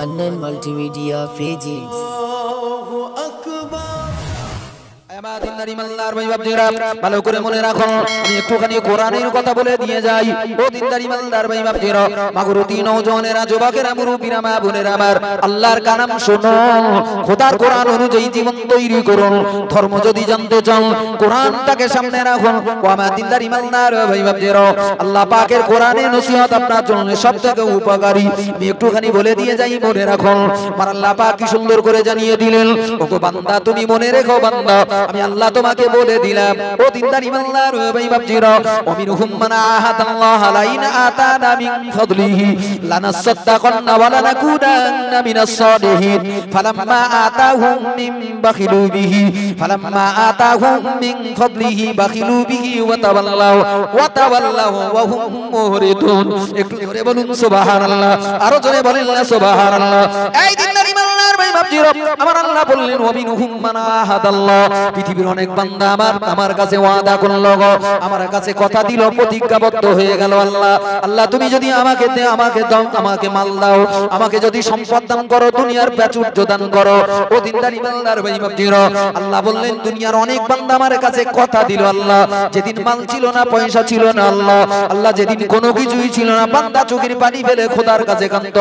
Mannan Multimedia Pages. ভালো করে মনে রাখো, আমি একটুখানি কোরআনের কথা বলে দিয়ে যাই। ও দিনদারি মালদার ভাই বাপজিরা, মাগুরতি নওজওয়ানেরা, যুবকেরা, মুরব্বিরা, মা বোনেরা আমার, আল্লাহর কালাম শোনো, খোদার কোরআন অনুযায়ী জীবন তৈরি করুন। ধর্ম যদি জানতে চাও, কোরআনটাকে সামনে রাখুন। ও আমার দিনদারি মালদার ভাই বাপজিরা, আল্লাহ পাকের কোরআনের নসিহত আপনার জন্য সবথেকে উপকারী। আমি একটুখানি বলে দিয়ে যাই, মনে রাখো। আমার আল্লাহ পাক কি সুন্দর করে জানিয়ে দিলেন, ওগো বান্দা তুমি মনে রেখো বান্দা, আমি আল্লাহ তোমাকে বলে দিলাম। ও দিনদার ইমানদার ভাই বাপজিরা, ওমিনহুম মান আহাদাল্লাহ লাইন আতানা মিন ফাদলিহি লানাসাদ্দাকান্না ওয়া লানাকুনান্না মিনাস সালিহিন ফালাম্মা আতাহুম মিন বাখিলু বিহি মিন ফাদলিহি বাখিলু বিহি ওয়া তাওয়াল্লাউ ওয়া হুম মুহরিদুন। একটু জোরে বলুন সুবহানাল্লাহ, আরো জোরে বলেন না সুবহানাল্লাহ। এই দিনদার ইমানদার ভাই বাপজিরা, আমার আল্লাহ বললেন ওমিনহুম মান আহাদাল্লাহ, পৃথিবীর অনেক বান্দা আমার কাছে ওয়াদা করলো, আমার কাছে কথা দিল, প্রতিজ্ঞাবদ্ধ হয়ে গেল। আল্লাহ তুমি যদি আমাকে দাও, আমাকে মাল দাও, আমাকে যদি সম্পদ দান করো, দুনিয়ার প্রাচুর্য দান করো। ও দিনদার ইমানদার ভাই বাপজিরা, আল্লাহ বললেন দুনিয়ার অনেক বান্দা আমার কাছে কথা দিল। আল্লাহ যেদিন মাল ছিল না, পয়সা ছিল না, আল্লাহ যেদিন কোনো কিছুই ছিল না, বান্দা চোখের পানি ফেলে খোদার কাছে কাঁদতো,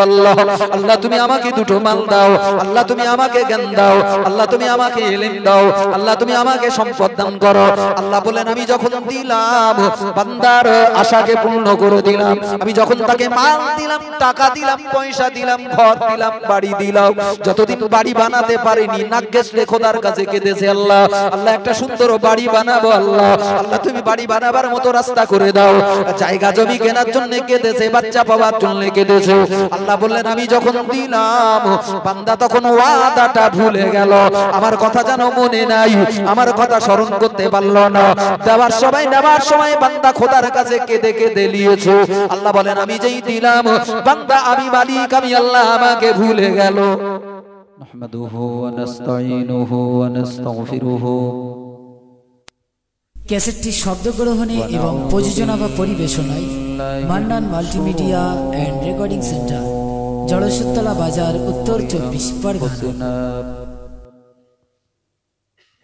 আল্লাহ তুমি আমাকে দুটো মাল দাও, আল্লাহ তুমি আমাকে জ্ঞান দাও, আল্লাহ তুমি আমাকে ইলম দাও, আল্লাহ তুমি আমাকে সম্পদ দান করো। আল্লাহ বলেন আমি যখন দিলাম, বান্দার আশাকে পূর্ণ করে দিলাম। আমি যখন তাকে মাল দিলাম, টাকা দিলাম, পয়সা দিলাম, ঘর দিলাম, বাড়ি দিলাম, যতদিন বাড়ি বানাতে পারিনি, নাগ্গেস রে খোদার কাছে কেঁদেছে। আল্লাহ একটা সুন্দর বাড়ি বানাবো, আল্লাহ তুমি বাড়ি বানাবার মতো রাস্তা করে দাও। জায়গা জমি কেনার জন্য কেঁদেছে, বাচ্চা পাওয়ার জন্য কেঁদেছে। আল্লাহ বললেন আমি যখন দিলাম, বান্দা তখন ওয়াদাটা ভুলে গেল, আমার কথা যেন মনে নাই, আমার কথা স্মরণ করতে পারলো না। দেওয়ার সময় বান্দা খোদার কাছে কেঁদে কেঁদে নিয়েছে। আল্লাহ বলেন আমি যেই দিলাম, বান্দা আমি মালিক, আমি আল্লাহ, আমাকে ভুলে গেল। নাহমাদুহু ওয়া নাস্তাঈনুহু ওয়া নাস্তাগফিরুহু। ক্যাসেটটি শব্দ গ্রহণে এবং প্রযোজনা বা পরিবেশনায় Mannan multimedia and recording centre, Jorsutla বাজার, উত্তর 24 পরগনা।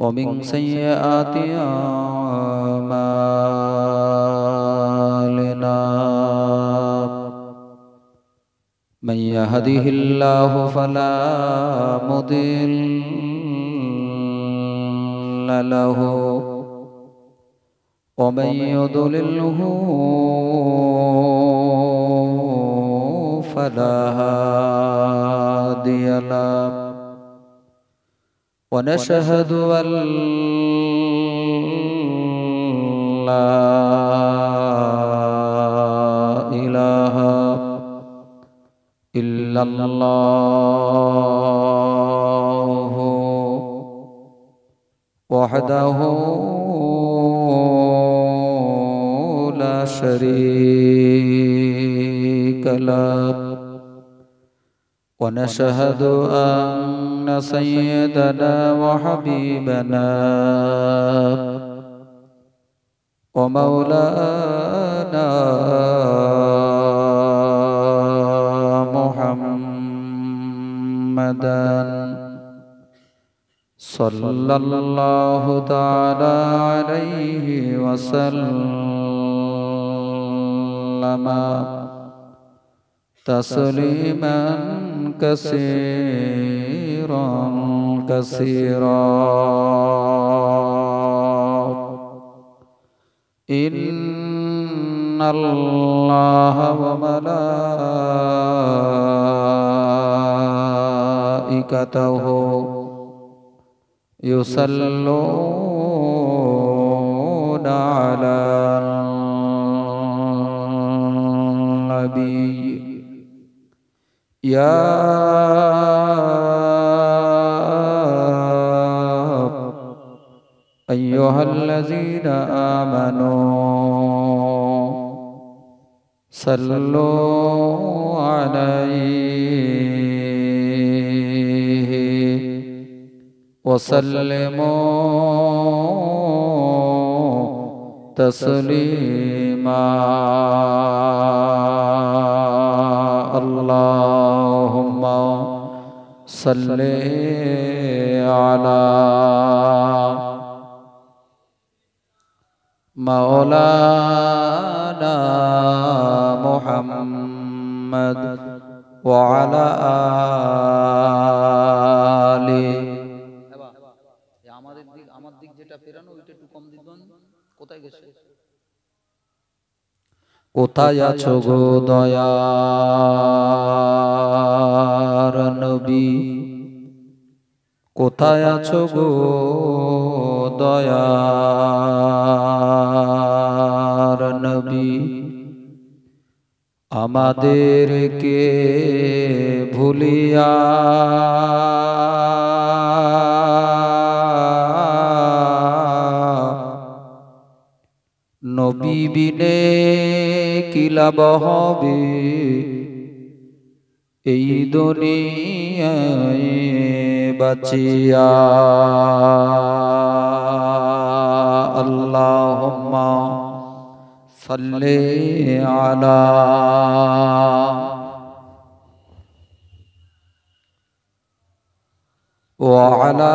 ومن سيئات أعمالنا من يهده الله فلا مضل له ومن يضلله فلا هادي له ونشهد أن لا إله إلا الله وحده لا شريك له ونشهد أن سيدنا وحبيبنا ومولانا محمدا صلى الله تعالى عليه وسلم تسليما كثيرا كثيرا. إن الله وملائكته يصلون على النبي يا أيها الذين آمنوا صلوا عليه وسلموا تسليما. اللهم সাল্লি আলা মাওলানা মুহাম্মদ ওয়া আলা আলি। আমার দিক যেটা ফেরানো ওইটা একটু কম দিবেন। কোথায় গেছে? কোথায় আছো গো দয়ার নবী, কোথায় আছো গো দয়ার নবী, আমাদেরকে ভুলিয়া নবী বিনে কি লাভ হবে এই দুনিয়ায় বাঁচিয়া। আল্লাহুম্মা সাল্লি আলা ওয়া আলা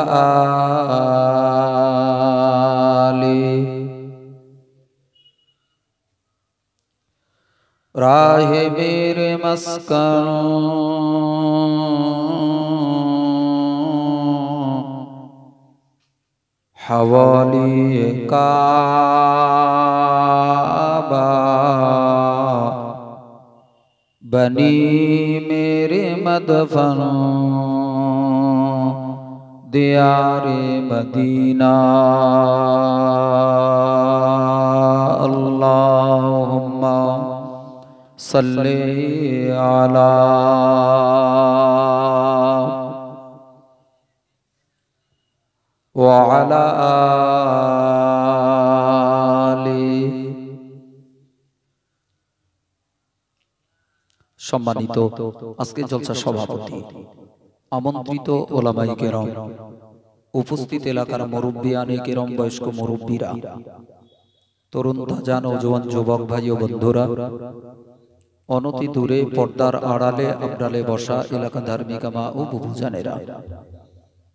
আলি। राहे मेरे मस्कन हवाली काबा बनी मेरे मदफन दियारे मदीना। अल्लाहुम्मा सल्ले आला व आला आली। সম্মানিত আজকে জলসা সভাপতি, আমন্ত্রিত ওলামায়ে কেরাম, উপস্থিত এলাকার মুরব্বিয়ানে কেরাম, বয়স্ক মুরব্বীরা, তরুণ তাজা নওজোয়ান যুবক ভাই ও বন্ধুরা, অনতি দূরে পর্দার আড়ালে আবডালে বসা এলাকা ধার্মিক মা ও বুবুজানেরা,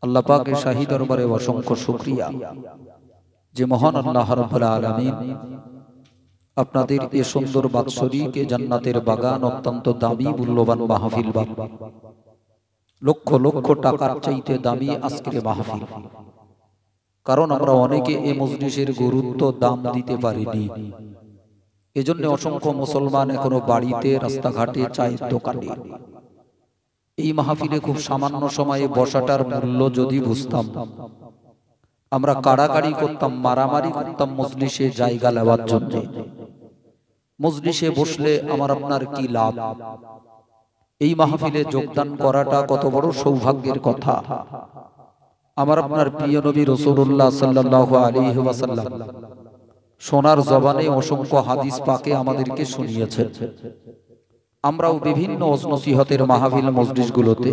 আল্লাহ পাকের শাহী দরবারে অসংখ্য শুকরিয়া যে মহান আল্লাহ রাব্বুল আলামিন আপনাদের এই সুন্দর বাৎসরিকে জান্নাতের বাগান, অত্যন্ত দামি মূল্যবান মাহফিল, লক্ষ লক্ষ টাকার চাইতে দামি আজকের মাহফিল। কারণ আমরা অনেকে এই মজলিসের গুরুত্ব দাম দিতে পারিনি, এজন্য অসংখ্য মুসলমান এখনো বাড়িতে, রাস্তাঘাটে, চায়ের দোকানে। এই মাহফিলে খুব সামান্য সময়ে বসাটার মূল্য যদি বুঝতাম, আমরা কাড়াকাড়ি করতাম, মারামারি করতাম মজলিসে জায়গা নেওয়ার জন্য। মজলিসে বসলে আমার আপনার কি লাভ? এই মাহফিলে যোগদান করাটা কত বড় সৌভাগ্যের কথা। আমার আপনার প্রিয় নবী রাসূলুল্লাহ সাল্লাল্লাহু আলাইহি ওয়াসাল্লাম সোনার জবানে অসংখ্য হাদিস পাকে আমাদেরকে শুনিয়েছেন। আমরাও বিভিন্ন নসিহতের মাহফিল মজলিসগুলোতে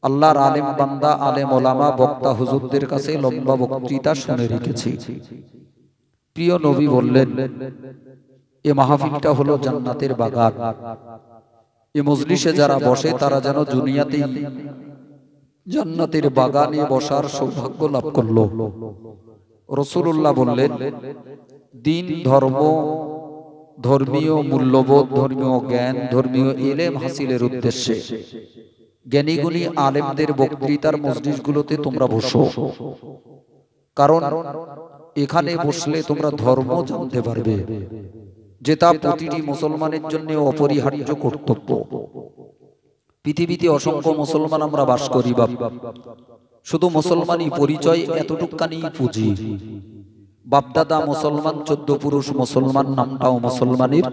আল্লাহর আলেম বান্দা, আলেম ওলামা, বক্তা হুজুরদের কাছে লম্বা বক্তৃতা শুনে রেখেছি। প্রিয় নবী বললেন, এই মাহফিলটা হলো জান্নাতের বাগান। এই মজলিসে যারা বসে তারা যেন দুনিয়াতেই জান্নাতের বাগানে বসার সৌভাগ্য লাভ করলো। রাসূলুল্লাহ বললেন, দিন, ধর্ম, ধর্মীয় মূল্যবোধ, ধর্মীয় জ্ঞান, ধর্মীয় ইলম হাসিলের উদ্দেশ্যে জ্ঞানী গুণী আলেমদের বক্তৃতার মজলিসগুলোতে তোমরা বসো। কারণ এখানে বসলে তোমরা ধর্ম জানতে পারবে, যেটা প্রতিটি মুসলমানের জন্য অপরিহার্য কর্তব্য। পৃথিবীতে অসংখ্য মুসলমান আমরা বাস করি, শুধু মুসলমানই পরিচয়, এতটুকানি পুঁজি। বাপদাদা মুসলমান, 14 পুরুষ মুসলমান, নামটাও মুসলমানের।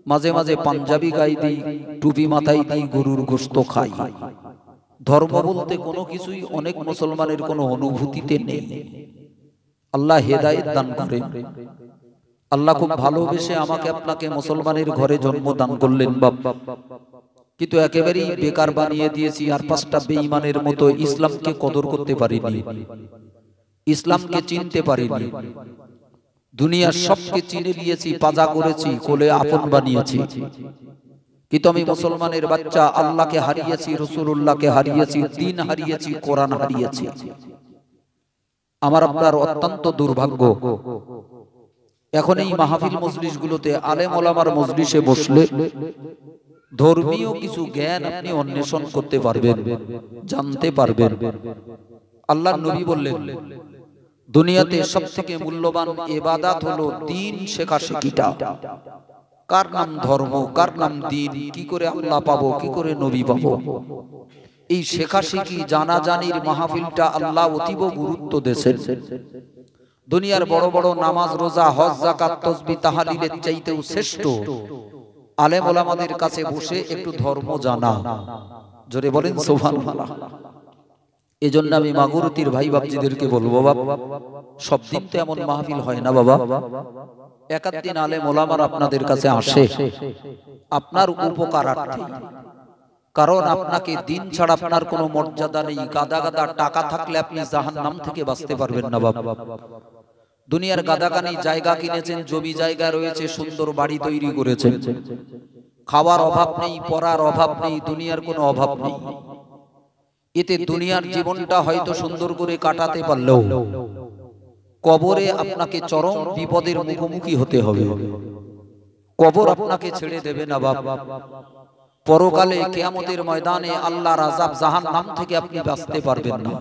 মাঝে মাঝে পাঞ্জাবি গাই দিই, টুপি মাথায় দিই, গরুর গোশত খাই। ধর্ম বলতে কোনো কিছুই অনেক মুসলমানের কোনো অনুভূতিতে নেই। আল্লাহ হেদায়েত দান করেন। আল্লাহ খুব ভালোবেসে আমাকে আপনাকে মুসলমানের ঘরে জন্ম দান করলেন বাপ, কিন্তু একেবারেই বেকার বানিয়ে দিয়েছি। আর 5টা বেঈমানের মতো ইসলামকে কদর করতে পারিনি, ইসলামকে চিনতে পারিনি। দুনিয়ার সবকে চিনে নিয়েছি, পাজা করেছি, কোলে আপন বানিয়েছি। কিন্তু আমি মুসলমানের বাচ্চা, আল্লাহকে হারিয়েছি, রাসূলুল্লাহকে হারিয়েছি, দ্বীন হারিয়েছি, কোরআন হারিয়েছি। আমার আপনার অত্যন্ত দুর্ভাগ্য। এখন এই মাহফিল মজলিসগুলোতে আলেম ওলামার মজলিসে বসলে ধর্মীয় কিছু জ্ঞান আপনি অন্বেষণ করতে পারবেন, জানতে পারবেন। আল্লাহর নবী বললেন, দুনিয়াতে সবথেকে মূল্যবান ইবাদত হলো দ্বীন শেখাশেখিটা। কার নাম ধর্ম, কার নাম দ্বীন, কি করে আল্লাহ পাবো, কি করে নবী পাবো, এই শেখাশেখি জানাজানির মাহফিলটা আল্লাহ অতীব গুরুত্ব দিয়েছেন। দুনিয়ার বড় বড় নামাজ, রোজা, হজ, যাকাত, তাসবিহ, তাহলিলের চাইতেও শ্রেষ্ঠ আলেম ওলামাদের কাছে বসে একটু ধর্ম জানা। জোরে বলেন সুবহানাল্লাহ। এজন্য আমি মাগুরতির ভাই বাপজিদেরকে বলবো, বাবা সব দিন তো এমন মাহফিল হয় না বাবা। একাদিন আলেম ওলামার আপনাদের কাছে আসে আপনার উপকারার্থে, কারণ আপনাকে দিন ছাড়া আপনার কোনো মর্যাদা নেই। গাদা গাদা টাকা থাকলে আপনি জাহান্নাম থেকে বাঁচতে পারবেন না বাবা। দুনিয়ার গাদাগানি জায়গা কিনেছেন, জমি জায়গা রয়েছে, সুন্দর বাড়ি তৈরি করেছেন, খাওয়ার অভাব নেই, পড়ার অভাব নেই, দুনিয়ার কোনো অভাব নেই। এতে দুনিয়ার জীবনটা হয়তো সুন্দর করে কাটাতে পারলেও কবরে আপনাকে চরম বিপদের মুখোমুখি হতে হবে। কবর আপনাকে ছেড়ে দেবে না বাবা। পরকালে কিয়ামতের ময়দানে আল্লাহর আযাব, জাহান্নাম থেকে আপনি বাঁচতে পারবেন না।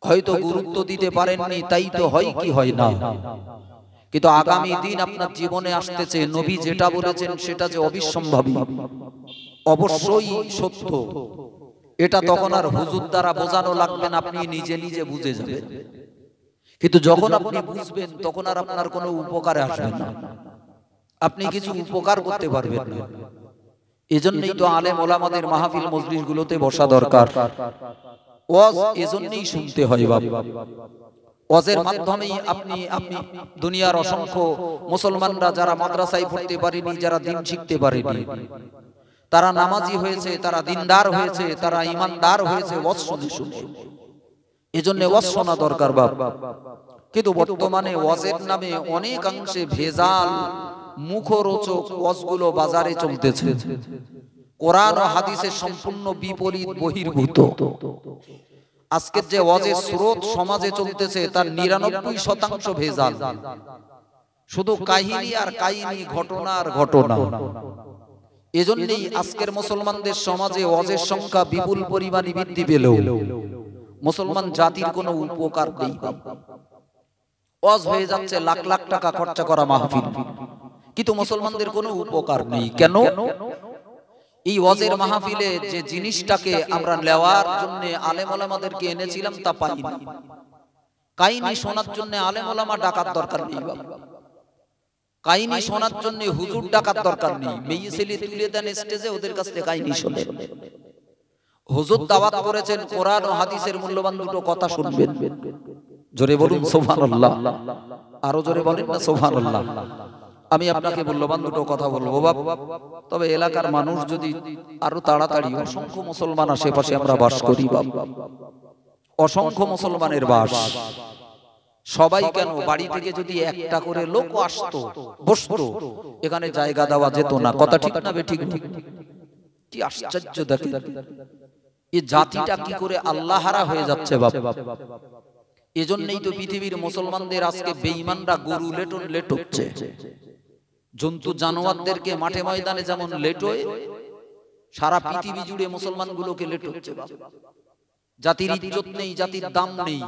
হয়তো গুরুত্ব দিতে পারেননি, তাই তো হয় কি হয় না। কিন্তু আগামী দিন আপনার জীবনে আসতেছে, নবী যেটা বলেছেন সেটা যে অবিসম্ভাবী, অবশ্যই সত্য, এটা তখন আর হুজুর দ্বারা বোঝানো লাগবে না, আপনি নিজে নিজে বুঝে যাবেন। কিন্তু যখন আপনি বুঝবেন তখন আর আপনার কোনো উপকারে আসবে না, আপনি কিছু উপকার করতে পারবেন না। এজন্যই তো আলেম ওলামাদের মাহফিল মজলিসগুলোতে বসা দরকার। ওয়াজ এজন্যই শুনতে হয় বাবা। ওয়াজের মাধ্যমেই আপনি দুনিয়ার অসংখ্য মুসলমানরা যারা মাদ্রাসায় পড়তে পারেনি, যারা দ্বীন শিখতে পারেনি, তারা নামাজি হয়েছে, তারা দিনদার হয়েছে, তারা ঈমানদার হয়েছে ওয়াজ শুনে শুনে। এজন্য ওয়াজ শোনা দরকার বাবা। কিন্তু বর্তমানে ওয়াজের নামে অনেকাংশে ভেজাল মুখরোচক ওয়াজগুলো বাজারে চলতেছে, কোরআন ও হাদিসের সম্পূর্ণ বিপরীত, বহির্ভূত। আজকের যে ওয়াজের স্রোত সমাজে চলতেছে তার ৯৯% ভেজাল, শুধু কাহিনী আর কাহিনী, ঘটনা আর ঘটনা। এজন্যই আজকের মুসলমানদের সমাজে ওয়াজের সংখ্যা বিপুল পরিমাণে বৃদ্ধি পেলেও মুসলমান জাতির কোনো উপকার নেই। ওয়াজ হয়ে যাচ্ছে লাখ লাখ টাকা খরচা করা মাহফিল, কিন্তু মুসলমানদের কোনো উপকার নেই। কেন? এই ওয়াজের মাহফিলে যে জিনিসটাকে আমরা নেওয়ার জন্য আলেম ওলামাদেরকে এনেছিলাম তা পাইনি। কাহিনী শোনার জন্য আলেম ওলামা ডাকার দরকার নেই বাবা। কাহিনী শোনার জন্য হুজুর ডাকার দরকার নেই। মেয়ে ছেলে তুলে দেন স্টেজে, ওদের কাছ থেকে কাহিনী শোনে। হুজুর দাওয়াত করেছেন কোরআন ও হাদিসের মূল্যবান দুটো কথা শুনবেন। জোরে বলুন সুবহানাল্লাহ, আরো জোরে বলেন না সুবহানাল্লাহ। আমি আপনাকে মূল্যবান দুটো কথা বলবো বাবা। তবে এলাকার মানুষ যদি আরো তাড়াতাড়ি, অসংখ্য মুসলমান আশেপাশে আমরা বাস করি বাবা, অসংখ্য মুসলমানের বাস। সবাই কেন, বাড়ি থেকে যদি একটা করে লোক আসতো, বসতো, এখানে জায়গা দেওয়া যেত না। কথা ঠিক না বেঠিক? কি আশ্চর্য দেখেন, এই জাতিটা কি করে আল্লাহহারা হয়ে যাচ্ছে বাবা। এজন্যই তো পৃথিবীর মুসলমানদের আজকে বেঈমানরা গরু লেটন লেটচ্ছে, জন্তু জানোয়ারদেরকে মাঠে ময়দানে যেমন লেটোয়, সারা পৃথিবী জুড়ে মুসলমানগুলোকে লেটচ্ছে বাবা। জাতির ইজ্জত নেই, জাতির দাম নেই,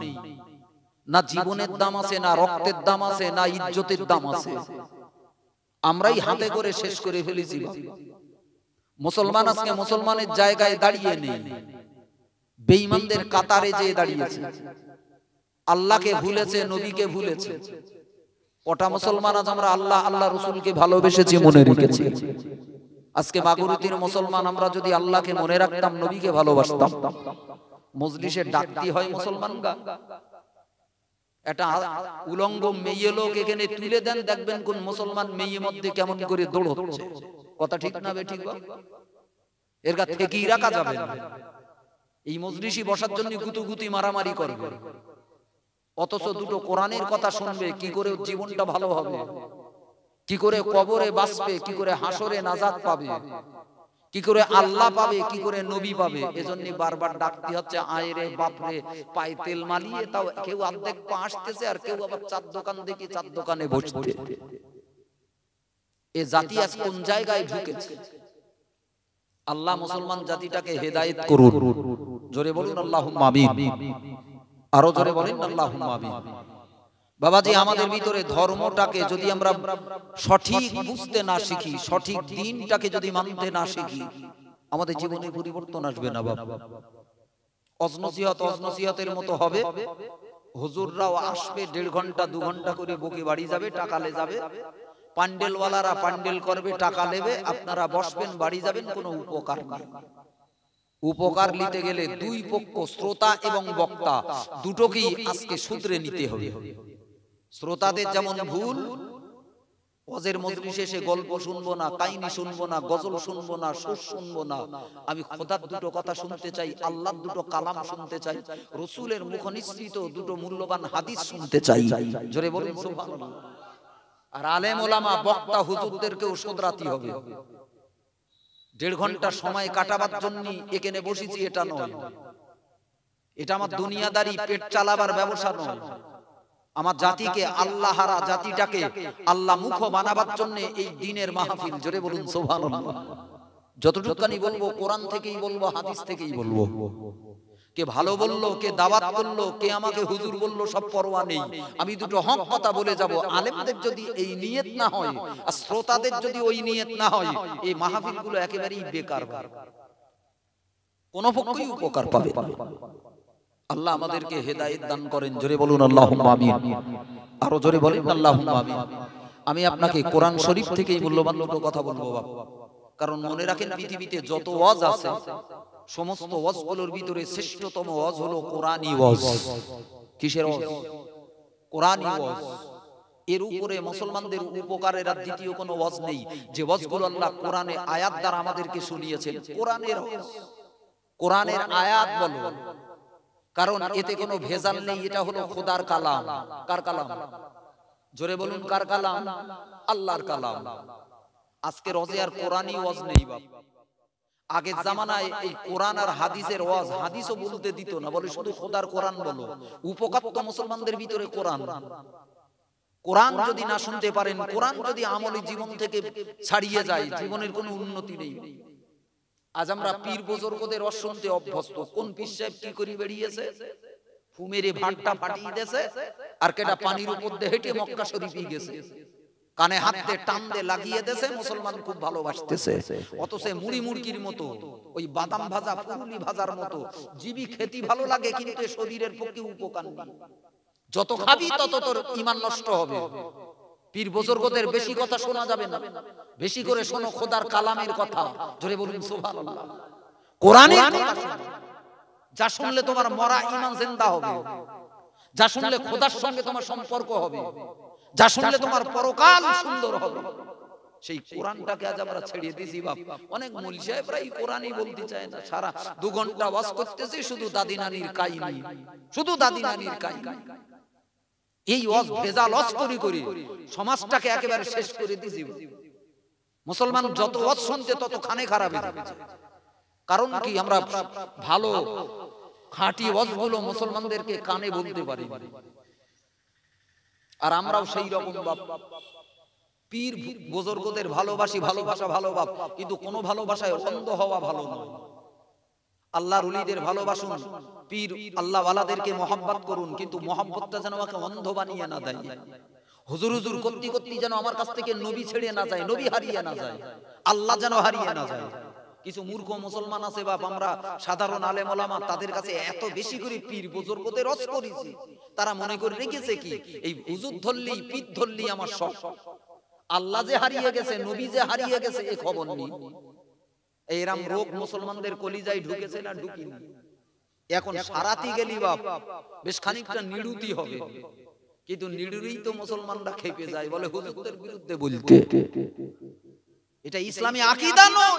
না জীবনের দাম আছে, না রক্তের দাম আছে, না ইজ্জতের দাম আছে। আমরাই হাতে করে শেষ করে ফেলেছি। মুসলমান আজকে মুসলমানের জায়গায় দাঁড়িয়ে নেই, বেঈমানদের কাতারে যেয়ে দাঁড়িয়েছে। আল্লাহকে ভুলেছে, নবীকে ভুলেছে। ওটা মুসলমান আজ আমরা আল্লাহ আল্লাহ রসুলকে ভালোবেসেছি, মনে রেখেছি। আজকে মাগুরুতির মুসলমান আমরা যদি আল্লাহকে মনে রাখতাম, নবীকে ভালোবাসতাম, মজলিসে ডাকতে হয় মুসলমান গা। এটা উলঙ্গ মেয়ে লোক এখানে তুলে দেন, দেখবেন কোন মুসলমান মেয়ে মধ্যে কেমন করে দৌড়চ্ছে। কথা ঠিক না বেঠিক? এর গা থেকেই রাখা যাবে না। এই মজলিসে বসার জন্য গুতুগুতি মারামারি করবে, অথচ দুটো কোরআনের কথা শুনবে, কি করে জীবনটা ভালো হবে, কি করে কবরে বাঁচবে, কি করে হাসরে নাজাত পাবে, কি করে আল্লাহ পাবে, কি করে নবী পাবে। এজন্য বারবার ডাকতে হচ্ছে আয় রে বাপ রে, পায়ে তেল মালিয়ে। তাও কেউ অর্ধেক পা আসতেছে, আর কেউ আবার চার দোকান দেখি চার দোকানে বসতে। এ জাতি আজ কোন জায়গায় ঢুকেছে? আল্লাহ মুসলমান জাতিটাকে হেদায়েত করুন। জোরে বলুন আল্লাহুম্মা আমিন। আরো জোরে বলেন আল্লাহুম্মা আমিন। বাবাজি, আমাদের ভিতরে ধর্মটাকে যদি আমরা সঠিক বুঝতে না শিখি, সঠিক দিনটাকে যদি মানতে না শিখি, আমাদের জীবনে পরিবর্তন আসবে না বাবা। অজনসিহতের মতো হবে। হুজুররাও আসবে 1.5 ঘন্টা 2 ঘন্টা করে বকে বাড়ি যাবে, টাকা লে যাবে। পান্ডেলওয়ালারা পান্ডেল করবে, টাকা নেবে, আপনারা বসবেন, বাড়ি যাবেন, কোনো উপকার নেই। উপকার নিতে গেলে দুই পক্ষ, শ্রোতা এবং বক্তা, দুটোকেই আজকে শুধরে নিতে হবে। শ্রোতাদের যেমন ভুল, ওয়াজের মজলিসে এসে গল্প শুনবো না, কাহিনী শুনবো না, গজল শুনবো না, সুর শুনবো না। আমি খোদার দুটো কথা শুনতে চাই, আল্লাহর দুটো কালাম শুনতে চাই, রাসূলের মুখ নিঃসৃত দুটো মূল্যবান হাদিস শুনতে চাই। জোরে বলুন সুবহানাল্লাহ। আর আলেম ওলামা বক্তা হুজুরদেরকেও শুধরাতে হবে। 1.5 ঘন্টা সময় কাটাবার জন্য এখানে বসেছি এটা নয়। এটা আমার দুনিয়াদারি পেট চালাবার ব্যবসা নয়। আমার জাতিকে আল্লাহ হারা জাতিটাকে আল্লাহ মুখ বানাবার জন্য এই দ্বীনের মাহফিল। জোরে বলুন সুবহানাল্লাহ। যতটুকুনি বলবো কোরআন থেকেই বলবো, হাদিস থেকেই বলবো। কে ভালো বললো, কে দাওয়াত করলো, কে আমাকে হুজুর বললো, সব পরোয়া নেই। আমি দুটো হক কথা বলে যাব। আলেমদের যদি এই নিয়ত না হয়, আর শ্রোতাদের যদি ওই নিয়ত না হয়, এই মাহফিলগুলো একেবারেই বেকার। কোন পক্ষই উপকার পাবে না। আল্লাহ আমাদেরকে হেদায়েত দান করেন। জোরে বলুন আল্লাহুম্মা আমিন। আরো জোরে বলেন আল্লাহুম্মা আমিন। আমি আপনাকে কোরআন শরীফ থেকেই মূল্যবান দুটো কথা বলবো বাবা। কারণ মনে রাখেন, পৃথিবীতে যত ওয়াজ আছে, সমস্ত ওয়াজগুলোর ভিতরে শ্রেষ্ঠতম ওয়াজ হলো কোরআনী ওয়াজ। কিসের ওয়াজ? কোরআনী ওয়াজ। এর উপরে মুসলমানদের উপকারের আর দ্বিতীয় কোনো ওয়াজ নেই। যে ওয়াজগুলো আল্লাহ কোরআনে আয়াত দ্বারা আমাদেরকে শুনিয়েছেন, কোরআনের ওয়াজ, কোরআনের আয়াত বলো। কারণ এতে কোনো ভেজাল নেই। এটা হলো খোদার কালাম। কার কালাম? জোরে বলুন কার কালাম? আল্লাহর কালাম। আজকে রোজে আর কোরআনী ওয়াজ নেই বাপ। আগের জামানায় এই কোরআন আর হাদিসের ওয়াজ, হাদিসও বলতে দিত না, বলে শুধু খোদার কোরআন বলো। উপকার তো মুসলমানদের ভিতরে কোরআন। কোরআন যদি না শুনতে পারেন, কোরআন যদি আমলি জীবন থেকে ছাড়িয়ে যায়, জীবনের কোনো উন্নতি নেই। আজ আমরা পীর বুজুর্গদের ওয়াজ শুনতে অভ্যস্ত। কোন পীর সাহেব কি করে বেরিয়েছে, ফুমেরে ভাটটা ফাটিয়ে দিয়েছে, আর কেটা পানির উপর দিয়ে হেঁটে মক্কা শরীফে গেছে, কানে হাত দিয়ে টান দিয়ে লাগিয়ে দিয়েছে, মুসলমান খুব ভালোবাসতেছে। অথচ মুড়ি মুড়কির মতো, ওই বাদাম ভাজা, পুরুলি ভাজার মতো জিবি খেতে ভালো লাগে, কিন্তু শরীরের পক্ষে উপকার নেই। যত খাবি তত তোর ঈমান নষ্ট হবে। পীর বুজুর্গদের বেশি কথা শোনা যাবে না, বেশি করে শোনো খোদার কালামের কথা। জোরে বলুন সুবহানাল্লাহ। কোরআনের কথা শোনো। যা শুনলে তোমার মরা ঈমান জিন্দা হবে, যা শুনলে খোদার সঙ্গে তোমার সম্পর্ক হবে, যা শুনলে তোমার পরকাল সুন্দর হবে, সেই কোরআনটাকে আজ আমরা ছেড়ে দিয়েছি বাপ। অনেক মুফতি সাহেবরা এই কোরআনই বলতে চায় না। সারা 2 ঘন্টা ওয়াজ করতেছে শুধু দাদি নানির কাহিনী, শুধু দাদি নানির কাহিনী। এই ওয়াজ ভেজাল ওয়াজ করি সমাজটাকে একেবারে শেষ করে দিয়েছি। মুসলমান যত ওয়াজ শুনতে তত খানে খারাপ হয়ে যাচ্ছে। কারণ কি, আমরা ভালো খাঁটি ওয়াজগুলো মুসলমানদেরকে কানে বলতে পারি। আর আমরাও সেই রকম বাপ। পীর বুজুর্গদের ভালোবাসি, ভালোবাসা ভালো বাপ, কিন্তু কোন ভালোবাসায় অন্ধ হওয়া ভালো নয়। আল্লাহর ওলিদের ভালোবাসুন, পীর আল্লাহ ওয়ালাদেরকে মহব্বত করুন, কিন্তু মহব্বতটা যেন আমাকে অন্ধ বানিয়ে না দেয়। হুজুর হুজুর করতে করতে যেন আমার কাছ থেকে নবী ছেড়ে না যায়, নবী হারিয়ে না যায়, আল্লাহ যেন হারিয়ে না যায়। কিছু মূর্খ মুসলমান আছে বাপ, আমরা সাধারণ আলেম ওলামা তাদের কাছে এত বেশি করে পীর বুজুর্গদের রস করেছি, তারা মনে করে রেখেছে কি এই হুজুর ধরলেই, পীর ধরলেই আমার সব। আল্লাহ যে হারিয়ে গেছে, নবী যে হারিয়ে গেছে, এ খবর নেই। এরকম রোগ মুসলমানদের কলিজায় ঢুকেছে না ঢুকিনি? এখন সারাতি গেলি বাপ বেশ খানিকটা নিড়ুতি হবে, কিন্তু নিড়ুরেই তো মুসলমানরা খেপে যায়, বলে হুজুরদের বিরুদ্ধে বলতে। এটা ইসলামী আকীদা নয়।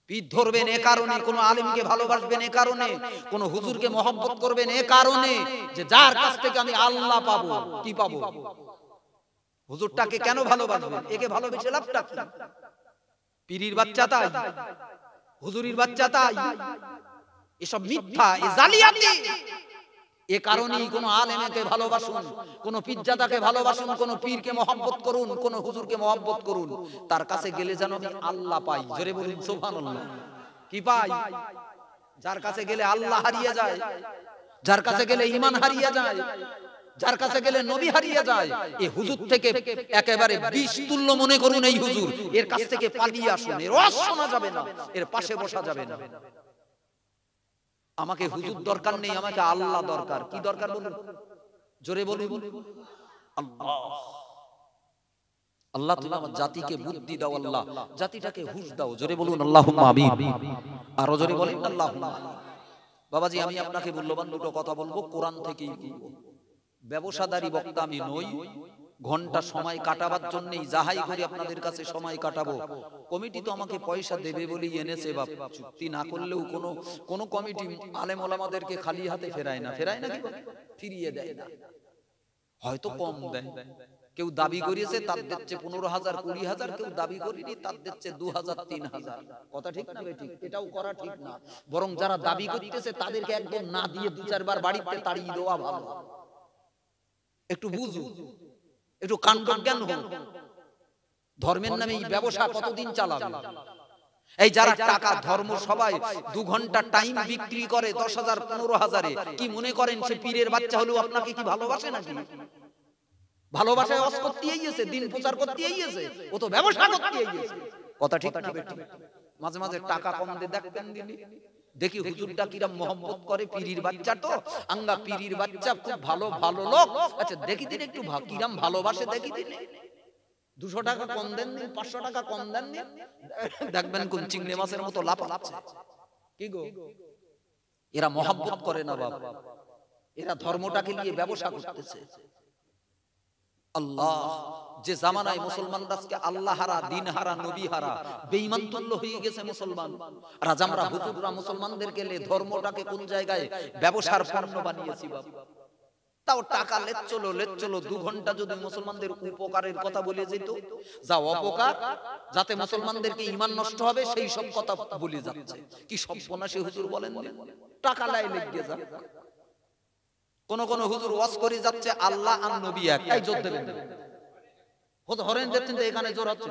পীর ধরবেন এ কারণে, কোন আলেমকে ভালোবাসবেন এ কারণে, কোন হুজুরকে মহব্বত করবেন এ কারণে যে যার কাছ থেকে আমি আল্লাহ পাবো। কি পাবো? হুজুরটাকে কেন ভালোবাসবেন? একে ভালোবেসে লাভটা কি? পীরির বাচ্চা তাই, হুজুরির বাচ্চা তাই, এসব মিথ্যা, এ জালিয়াতি। এ কারণেই কোন আলেমকে ভালোবাসুন, কোন পীরজাদাকে ভালোবাসুন, কোন পীরকে মহব্বত করুন, কোন হুজুরকে মহব্বত করুন, তার কাছে গেলে যেন আমি আল্লাহ পাই। জোরে বলুন সুবহানাল্লাহ। কি পাই? যার কাছে গেলে আল্লাহ হারিয়ে যায়, যার কাছে গেলে ঈমান হারিয়ে যায়, যার কাছে গেলে নবী হারিয়ে যায়, এই হুজুর থেকে একেবারে বিষ তুল্য মনে করুন এই হুজুর। এর কাছ থেকে পালিয়ে আসুন, এর ওয়াজ শোনা যাবে না, এর পাশে বসা যাবে না। আমাকে হুজুর দরকার নেই, আমাকে আল্লাহ দরকার। কি দরকার বলুন? জোরে বলুন আল্লাহ। আল্লাহ তুমি আমার জাতিকে বুদ্ধি দাও, আল্লাহ জাতিটাকে হুঁশ দাও। জোরে বলুন আল্লাহুম্মা আমিন। আরো জোরে বলেন আল্লাহুম্মা আমিন। বাবাজি, আমি আপনাকে মূল্যবান দুটো কথা বলবো, কোরআন থেকেই বলবো। ব্যবসাদারি বক্তা আমি নই, ঘন্টা সময় কাটাবার জন্যই যাহাই করি আপনাদের কাছে সময় কাটাবো। কমিটি তো আমাকে পয়সা দেবে বলেই এনেছে, বাপ চুক্তি না করলেও কোন কমিটি আলেম ওলামাদেরকে খালি হাতে ফেরায় না। ফেরায় না কি? ফিরিয়ে দেয় না, হয়তো কম দেয়। কেউ দাবি করিয়েছে তার দিচ্ছে 15,000 20,000, কেউ দাবি করেনি তার দিচ্ছে 2,000 3,000। কথা ঠিক না বেঠিক? এটাও করা ঠিক না। বরং যারা দাবি করতেছে তাদেরকে একদম না দিয়ে 2-4 বার বাড়িতে তাড়িয়ে দেওয়া ভালো। একটু বুঝু, একটু কাণ্ডজ্ঞান হোক। ধর্মের নামে এই ব্যবসা কতদিন চালাবে? এই যারা টাকা ধর্ম সবাই 2 ঘন্টা টাইম বিক্রি করে 10,000 15,000-এ, কি মনে করেন সে পীরের বাচ্চা হলেও আপনাকে কি ভালোবাসে নাকি? ভালোবাসায় ওয়াজ করতেই গেছে, দিন প্রচার করতেই গেছে, ও তো ব্যবসা করতেই গেছে। কথা ঠিক না বেঠিক? মাঝে মাঝে টাকা কম দিয়ে দেখতেন দিলি, দেখি হুজুরটা কিরম মহব্বত করে, পীরির বাচ্চা তো আঙ্গা, পীরির বাচ্চা খুব ভালো ভালো লোক। আচ্ছা দেখি দিন একটু কিরম ভালোবাসে, দেখি দিন। 200 টাকা কম দেন, 500 টাকা কম দেন, দেখবেন কোন চিংড়ি মাছের মতো লাফাচ্ছে। কি গো, এরা মহব্বত করে না বাবা, এরা ধর্মটাকে নিয়ে ব্যবসা করতেছে। আল্লাহ, যে জামানায় মুসলমানরা আজকে আল্লাহ হারা, দিন হারা, নবী হারা, বেঈমান তুল্য হয়ে গেছে মুসলমান। আর আজ আমরা হুজুররা মুসলমানদের গেলে ধর্মটাকে কোন জায়গায় ব্যবসার পণ্য বানিয়েছি বাবা। তাও টাকা লেট চলো 2 ঘন্টা যদি মুসলমানদের উপকারের কথা বলে যেত, যা অপকার যাতে মুসলমানদেরকে ঈমান নষ্ট হবে সেই সব কথা বলে যাচ্ছে। কি সর্বনাশী হুজুর বলেন, টাকা লাই লেগে যায়। কোন কোন হুজুর ওয়াজ করে যাচ্ছে আল্লাহ আর নবী এক, এই জোর দেবেন হরেন দেখছেন তো, এখানে জোর হচ্ছে,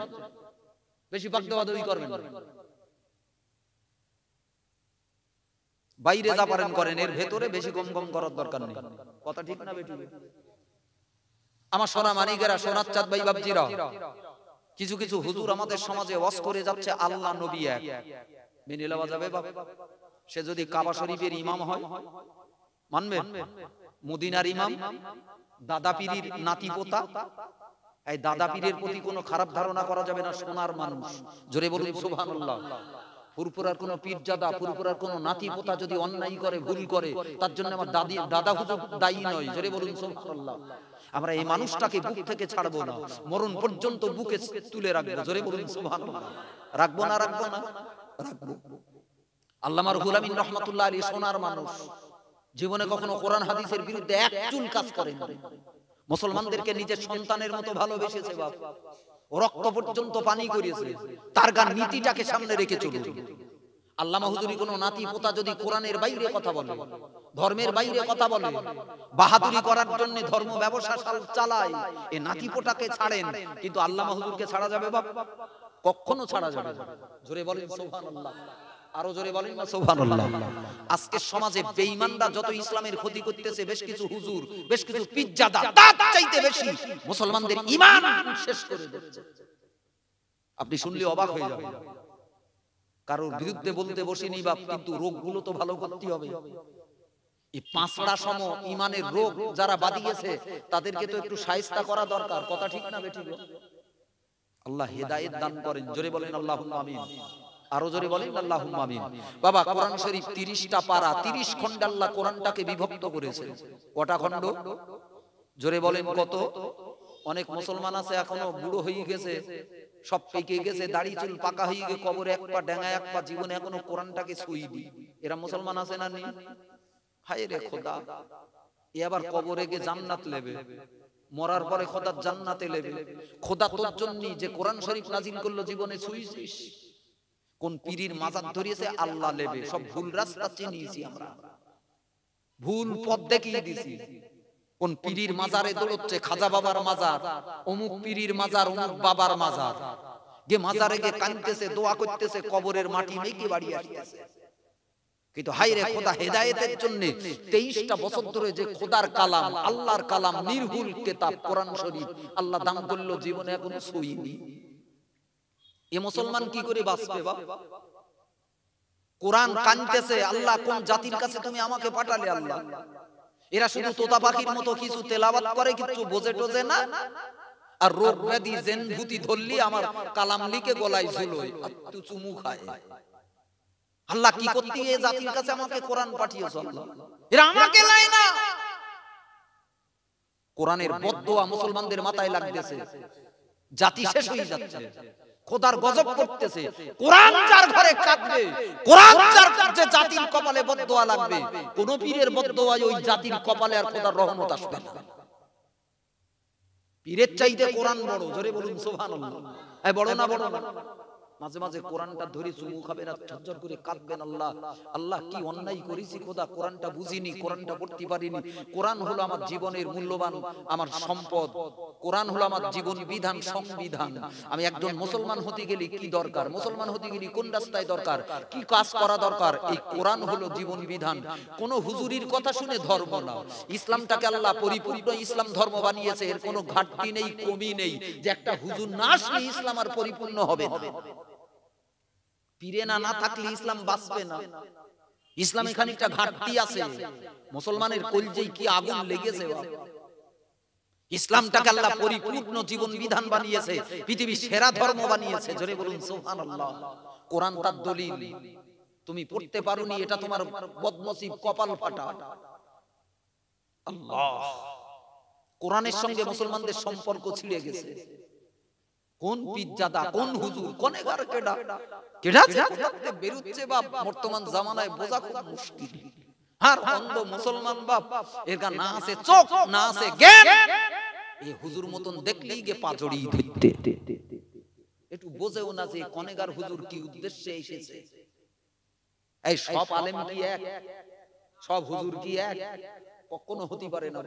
বেশি পাক দেওয়া দেওয়ি করবেন, বাইরে যা পারেন করেন, এর ভেতরে বেশি গম গম করার দরকার নেই। কথা ঠিক না বেটি? আমার সোনা মানিকেরা, সোনার চাঁদ ভাই বাবজিরা, কিছু কিছু হুজুর আমাদের সমাজে ওয়াজ করে যাচ্ছে আল্লাহ নবী এক। মেনে নেওয়া যাবে বাবা? সে যদি কাবা শরীফের ইমাম হয় মানবেন? মদিনার ইমাম, দাদা পীরের নাতি পোতা, এই দাদা পীরের প্রতি কোনো খারাপ ধারণা করা যাবে না। সোনার মানুষ, জোরে বলুন সুবহানাল্লাহ। ফুরফুরার কোন পীরজাদা, ফুরফুরার কোন নাতি পোতা যদি অন্যায় করে, ভুল করে, তার জন্য আমার দাদা হুজুর দায়ী নয়। জোরে বলুন সুবহানাল্লাহ। আমরা এই মানুষটাকে বুক থেকে ছাড়বো না, মরণ পর্যন্ত বুকে তুলে রাখবো। জোরে বলুন সুবহানাল্লাহ। রাখবো না? রাখবো না? রাখবো। আল্লামা রুহুল আমিন রাহমাতুল্লাহ আলাইহি সোনার মানুষ, জীবনে কখনো কোরআন হাদিসের বিরুদ্ধে এক চুল কাজ করেন। মুসলমানদেরকে নিজের সন্তানের মতো ভালোবেসেছে বাপ, রক্ত পর্যন্ত পানি করিয়েছে। তার গান নীতিটাকে সামনে রেখে চলুন। আল্লামা হুজুরি কোন নাতি পোতা যদি কোরআনের বাইরে কথা বলে, ধর্মের বাইরে কথা বলে, বাহাদুরি করার জন্য ধর্ম ব্যবসা চালায়, এই নাতি পোটাকে ছাড়েন, কিন্তু আল্লামা হুজুরকে ছাড়া যাবে বাপ? কখনো ছাড়া যাবে না। জোরে বলেন সুবহানাল্লাহ। আরো জোরে বলেন না সুবহানাল্লাহ। আজকে সমাজে বেঈমানরা যত ইসলামের ক্ষতি করতেছে, বেশ কিছু হুজুর, বেশ কিছু পীরজাদা তার চাইতে বেশি মুসলমানদের ঈমান শেষ করে দিচ্ছে। আপনি শুনলে অবাক হয়ে যাবেন। কারোর বিরুদ্ধে বলতে বসিনি বাপ, কিন্তু রোগগুলো তো ভালো করতে হবে। এই 5টা সম ঈমানের রোগ যারা বাদিয়েছে তাদেরকে তো একটু শায়েস্তা করা দরকার। কথা ঠিক না বেঠিক? আল্লাহ হেদায়েত দান করেন। জোরে বলেন আল্লাহুম্মা আমিন। আরো জোরে বলেন আল্লাহুম্মা আমিন। বাবা, কোরআন শরীফ 30টা পারা, 30 খণ্ডে আল্লাহ কোরআনটাকে বিভক্ত করেছেন। কটা খণ্ড? জোরে বলেন কত? অনেক মুসলমান আছে এখনো বুড়ো হয়ে গেছে, সব পেকে গেছে, দাড়ি চুল পাকা হয়ে গেছে, কবরে এক পা ডেঙ্গা এক পা, জীবনে এখনো কোরআনটাকে ছুঁইনি। এরা মুসলমান আছে না? নেই? হায় রে খোদা, এ আবার কবরে গিয়ে জান্নাত নেবে। মরার পরে খোদার জান্নাতে নেবে। খোদা তোর জন্য যে কোরআন শরীফ নাজিল করলো জীবনে ছুঁইছিস? কোন পীরের মাজার ধরিয়েছে? আল্লাহ নেবে। সব ভুল রাস্তা চিনিয়েছি আমরা, ভুল পথ দেখিয়ে দিছি। কোন পীরের মাজারে দৌড়চ্ছে? খাজা বাবার মাজার, অমুক পীরের মাজার, অমুক বাবার মাজার। গে মাজারে গে কাঁদতেছে, দোয়া করতেছে, কবরের মাটি মেঘে বাড়ি আসতেছে। কিন্তু হায়রে খোদা হেদায়েতের জন্য 23টা বছর ধরে যে খোদার কালাম, আল্লাহর কালাম, নির্ভুল কিতাব কোরআন শরীফ আল্লাহ দান করলো, জীবনে এখনো ছুঁইনি। এ মুসলমান কি করে বাঁচবে বাপ? কোরআন কাঁদতেছে, আল্লাহ কোন জাতির কাছে তুমি আমাকে পাঠালে আল্লাহ? এরা শুধু তোতা পাখির মতো কিছু তেলাওয়াত করে, কিছু বোঝে টোজে না। আর রোগ ব্যাধি জেন ভূতি ধরলি আমার কালাম লিখে গলায় ঝুলোয় আর তুই চুমু খায়। আল্লাহ কি করতে এই জাতির কাছে আমাকে কোরআন পাঠিয়েছো আল্লাহ? এরা আমাকে লাই না। কোরআনের বদদোয়া মুসলমানদের মাথায় লাগতেছে, জাতি শেষ হয়ে যাচ্ছে, খোদার গজব করতেছে। কোরআন যার ঘরে কাঁদবে, কোরআন যার যে জাতির কপালে বদদোয়া লাগবে, কোন পীরের বদদোয়ায় ওই জাতির কপালে আর খোদার রহমত আসবে না। পীরের চাইতে কোরআন বড়, জোরে বলুন সুবহানাল্লাহ। এই বড় না বড় না? মাঝে মাঝে কোরআনটা ধরে চুমু খাবেন আর ঝরঝর করে কাঁদবেন, আল্লাহ আল্লাহ কি অন্যায় করেছি খোদা, কোরআনটা বুঝিনি, কোরআনটা পড়তে পারিনি। কোরআন হলো আমার জীবনের মূল্যবান আমার সম্পদ, কোরআন হলো আমার জীবন বিধান, সংবিধান। আমি একজন মুসলমান হতে গেলে কি দরকার, মুসলমান হতে গেলে কোন রাস্তায় দরকার, কি কাজ করা দরকার, এই কোরআন হলো জীবন বিধান। কোন হুজুরির কথা শুনে ধর্ম না। ইসলামটাকে আল্লাহ পরিপূর্ণ ইসলাম ধর্ম বানিয়েছে, এর কোনো ঘাটতি নেই, কমি নেই, যে একটা হুজুর না আসলে ইসলাম আর পরিপূর্ণ হবে না। পীরে না থাকলে ইসলাম বাঁচবে না। ইসলামে খানিকটা ঘাটতি আছে। মুসলমানের কলজেই কি আগুন লেগেছে। ইসলামটাকে আল্লাহ পরিপূর্ণ জীবন বিধান বানিয়েছে, পৃথিবীর সেরা ধর্ম বানিয়েছে, জোরে বলুন সুবহানাল্লাহ। কোরআন তার দলিল। তুমি পড়তে পারোনি, এটা তোমার বদনসিব, কপাল ফাটা। আল্লাহ, কোরআনের সঙ্গে মুসলমানদের সম্পর্ক ছিঁড়ে গেছে। কোন পিজ্জাদা, কোন হুজুর, কোন এগার কেডা কেডা কোথাতে বেরুচ্ছে বাপ, বর্তমান জামানায় বোঝা খুব মুশকিল। আর অন্ধ মুসলমান বাপ, এর গা না আছে চোখ, না আছে জ্ঞান। এই হুজুর মতন দেখলেই গে পা জড়িয়ে ধরতে, একটু বোঝেও না যে কনেগার হুজুর কি উদ্দেশ্যে এসেছে। এই সব আলেম কি এক? সব হুজুর কি এক? কখনো হতে পারে না।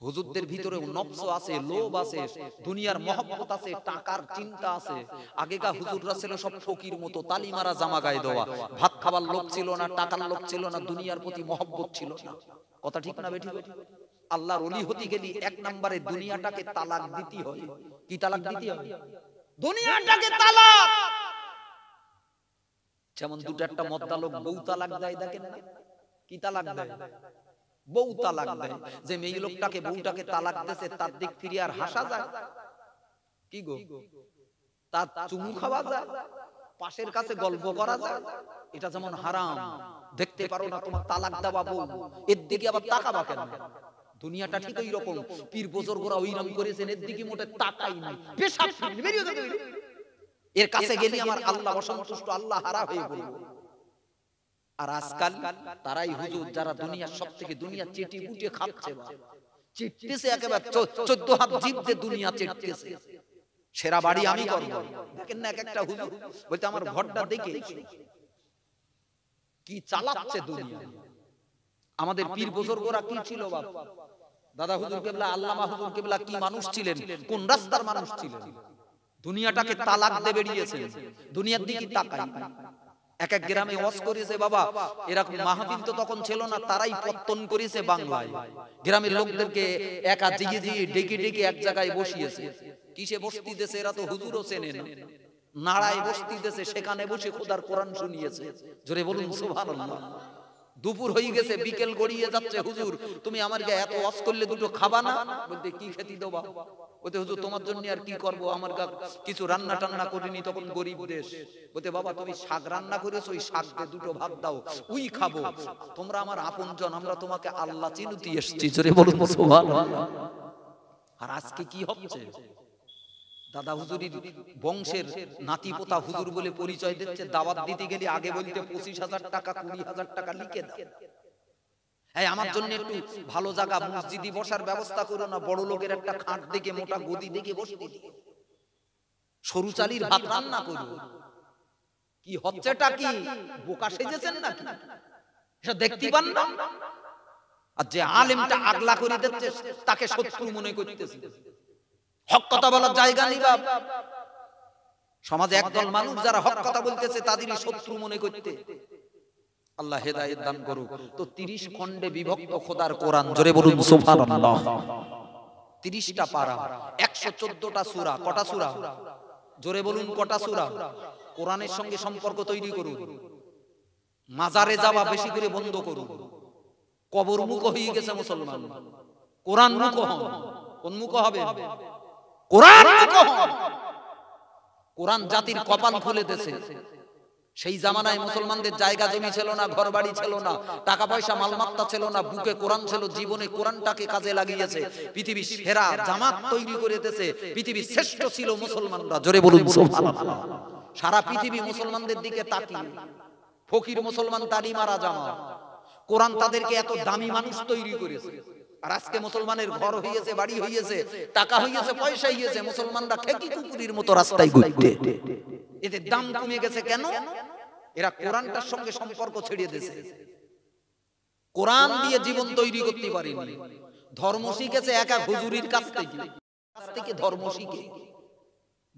হুজুরদের ভিতরে নফস আছে, লোভ আছে, দুনিয়ার মহব্বত আছে, টাকার চিন্তা আছে। আগেকার হুজুররা ছিল সব ফকির মতো, তালিমারা জামা গায়ে দেওয়া, ভাত খাবার লোভ ছিল না, টাকার লোভ ছিল না, দুনিয়ার প্রতি মহব্বত ছিল না। কথা ঠিক না বেঠিক? আল্লাহর ওলি হতে গেলে এক নম্বরে দুনিয়াটাকে তালাক দিতে হয়। কি তালাক দিতে হয়? দুনিয়াটাকে তালাক। যেমন দুটো একটা মদ্দা লোক বউ তালাক দেয়, দেখেন না? কি তালাক দেয়? বউ তালাক দেয়। যে মেয়ে লোকটাকে বউটাকে তালাক দিয়েছে তার দিক ফিরে আর হাসা যায়? কি গো, তার চুমু খাওয়া যায়, পাশের কাছে গল্প করা যায়? এটা যেমন হারাম। দেখতে পারো না তোমার তালাক দেওয়া বউ, এর দিকে আবার তাকাবা কেন? দুনিয়াটা ঠিক ওই রকম। পীর বুজুর্গরা ওইরকম করেছেন, এর দিকে মোটে তাকাই নাই, পেশাব ফিরে বেরিয়ে যাবে। এর কাছে গেলে আমার আল্লাহ অসন্তুষ্ট, আল্লাহ হারা হয়ে পড়বে। আর আজকাল তারাই হুজুর যারা দুনিয়ার সব থেকে দুনিয়া চেটি বুটে খাচ্ছে, চেটতেছে একেবারে 14 হাত জিভ দিয়ে দুনিয়া চেটতেছে। সেরা বাড়ি আমি করব। দেখেন না এক একটা হুজুর বলতে আমার ঘরটা দেখে কি চালাচ্ছে দুনিয়া। আমাদের পীর বুজুর্গরা কি ছিল বাপ? দাদা হুজুর কেবলা, আল্লামা হুজুর কেবলা কি মানুষ ছিলেন, কোন রাস্তার মানুষ ছিলেন। দুনিয়াটাকে তালাক দিয়ে বেরিয়েছেন, দুনিয়ার দিকে তাকাই। এক এক গ্রামে ওয়াজ করেছে বাবা, এরকম মাহফিল তো তখন ছিল না, তারাই পত্তন করেছে বাংলায়। গ্রামের লোকদেরকে একা জিগে জিগে ডেকে ডেকে এক জায়গায় বসিয়েছে। কিসে বসতি দেশে? এরা তো হুজুরও চেনে না। নাড়ায় বসতি দেশে, সেখানে বসে খোদার কোরআন শুনিয়েছে। জোরে বলুন সুবহানাল্লাহ। দুপুর হয়ে গেছে, বিকেল গড়িয়ে যাচ্ছে, হুজুর তুমি আমার গায়ে এত ওয়াজ করলে দুটো খাবা না? বলতে কি খেতে দেবা? বলতে হুজুর তোমার জন্য আর কি করব, আমার গা কিছু রান্না টান্না করিনি, তখন গরিব দেশ। বলতে বাবা তুমি শাক রান্না করেছো, ওই শাক দিয়ে দুটো ভাত দাও, ওই খাবো। তোমরা আমার আপনজন, আমরা তোমাকে আল্লাহ চিনতে এসেছি। জোরে বলুন সুবহানাল্লাহ। আর আজকে কি হচ্ছে? দাদা হুজুরির বংশের নাতিপোতা হুজুর বলে পরিচয় দিচ্ছে, দাওয়াত দিতে গেলে আগে বলতে 25,000 টাকা 20,000 টাকা লিখে দাও। এই আমার জন্য একটু ভালো জায়গা মসজিদে বসার ব্যবস্থা করো না, বড় লোকের একটা খাট দেখে মোটা গদি দেখে বসতে দিও, সরু চালির ভাত রান্না করো। কি হচ্ছেটা কি? বোকা সেজেছেন নাকি? এটা দেখতে পান না? আর যে আলেমটা আগলা করে দিচ্ছে তাকে শত্রু মনে করতেছে। হক কথা বলার জায়গা নেই বাপ। সমাজে একদল মানুষ যারা হক কথা বলতেছে তাদেরই শত্রু মনে করতে। আল্লাহ হেদায়েত দান করুক। তো 30 খণ্ডে বিভক্ত খোদার কোরআন, জোরে বলুন সুবহানাল্লাহ। 30টা পারা, 114টা সূরা। কটা সূরা? জোরে বলুন কটা সূরা? কোরআনের সঙ্গে সম্পর্ক তৈরি করুন। মাজারে যাওয়া বেশি করে বন্ধ করুন। কবর মুখ হয়ে গেছে মুসলমান, কোরআন মুখ হন। কোন মুখ হবে? কোরআন মুখ হন। কোরআন জাতির কপাল খুলে দিয়েছে। সেই জামানায় মুসলমানদের জায়গা জমি ছিল না, ঘর বাড়ি ছিল না, টাকা পয়সা মালমাত্তা ছিল না, বুকে কোরআন ছিল, জীবনে কোরআনটাকে কাজে লাগিয়েছে। পৃথিবীর সেরা জামাত তৈরি করে দিয়েছে। পৃথিবীর শ্রেষ্ঠ ছিল মুসলমানরা, জোরে বলুন সুবহানাল্লাহ। সারা পৃথিবী মুসলমানদের দিকে তাকিয়ে, ফকির মুসলমান তালি মারা জামা। কোরআন তাদেরকে এত দামি মানুষ তৈরি করেছে। আর আজকে মুসলমানের ঘর হইয়েছে, বাড়ি হইয়েছে, টাকা হইয়েছে, পয়সা হইয়েছে, মুসলমানরা খেকি কুকুরের মতো রাস্তায় ঘুরতে। এদের দাম কমে গেছে কেন? এরা কোরআনটার সঙ্গে সম্পর্ক ছেড়ে দিয়েছে। কোরআন দিয়ে জীবন তৈরি করতে পারেনি। ধর্ম শিখেছে একা হুজুরির কাছ থেকে ধর্ম শিখে।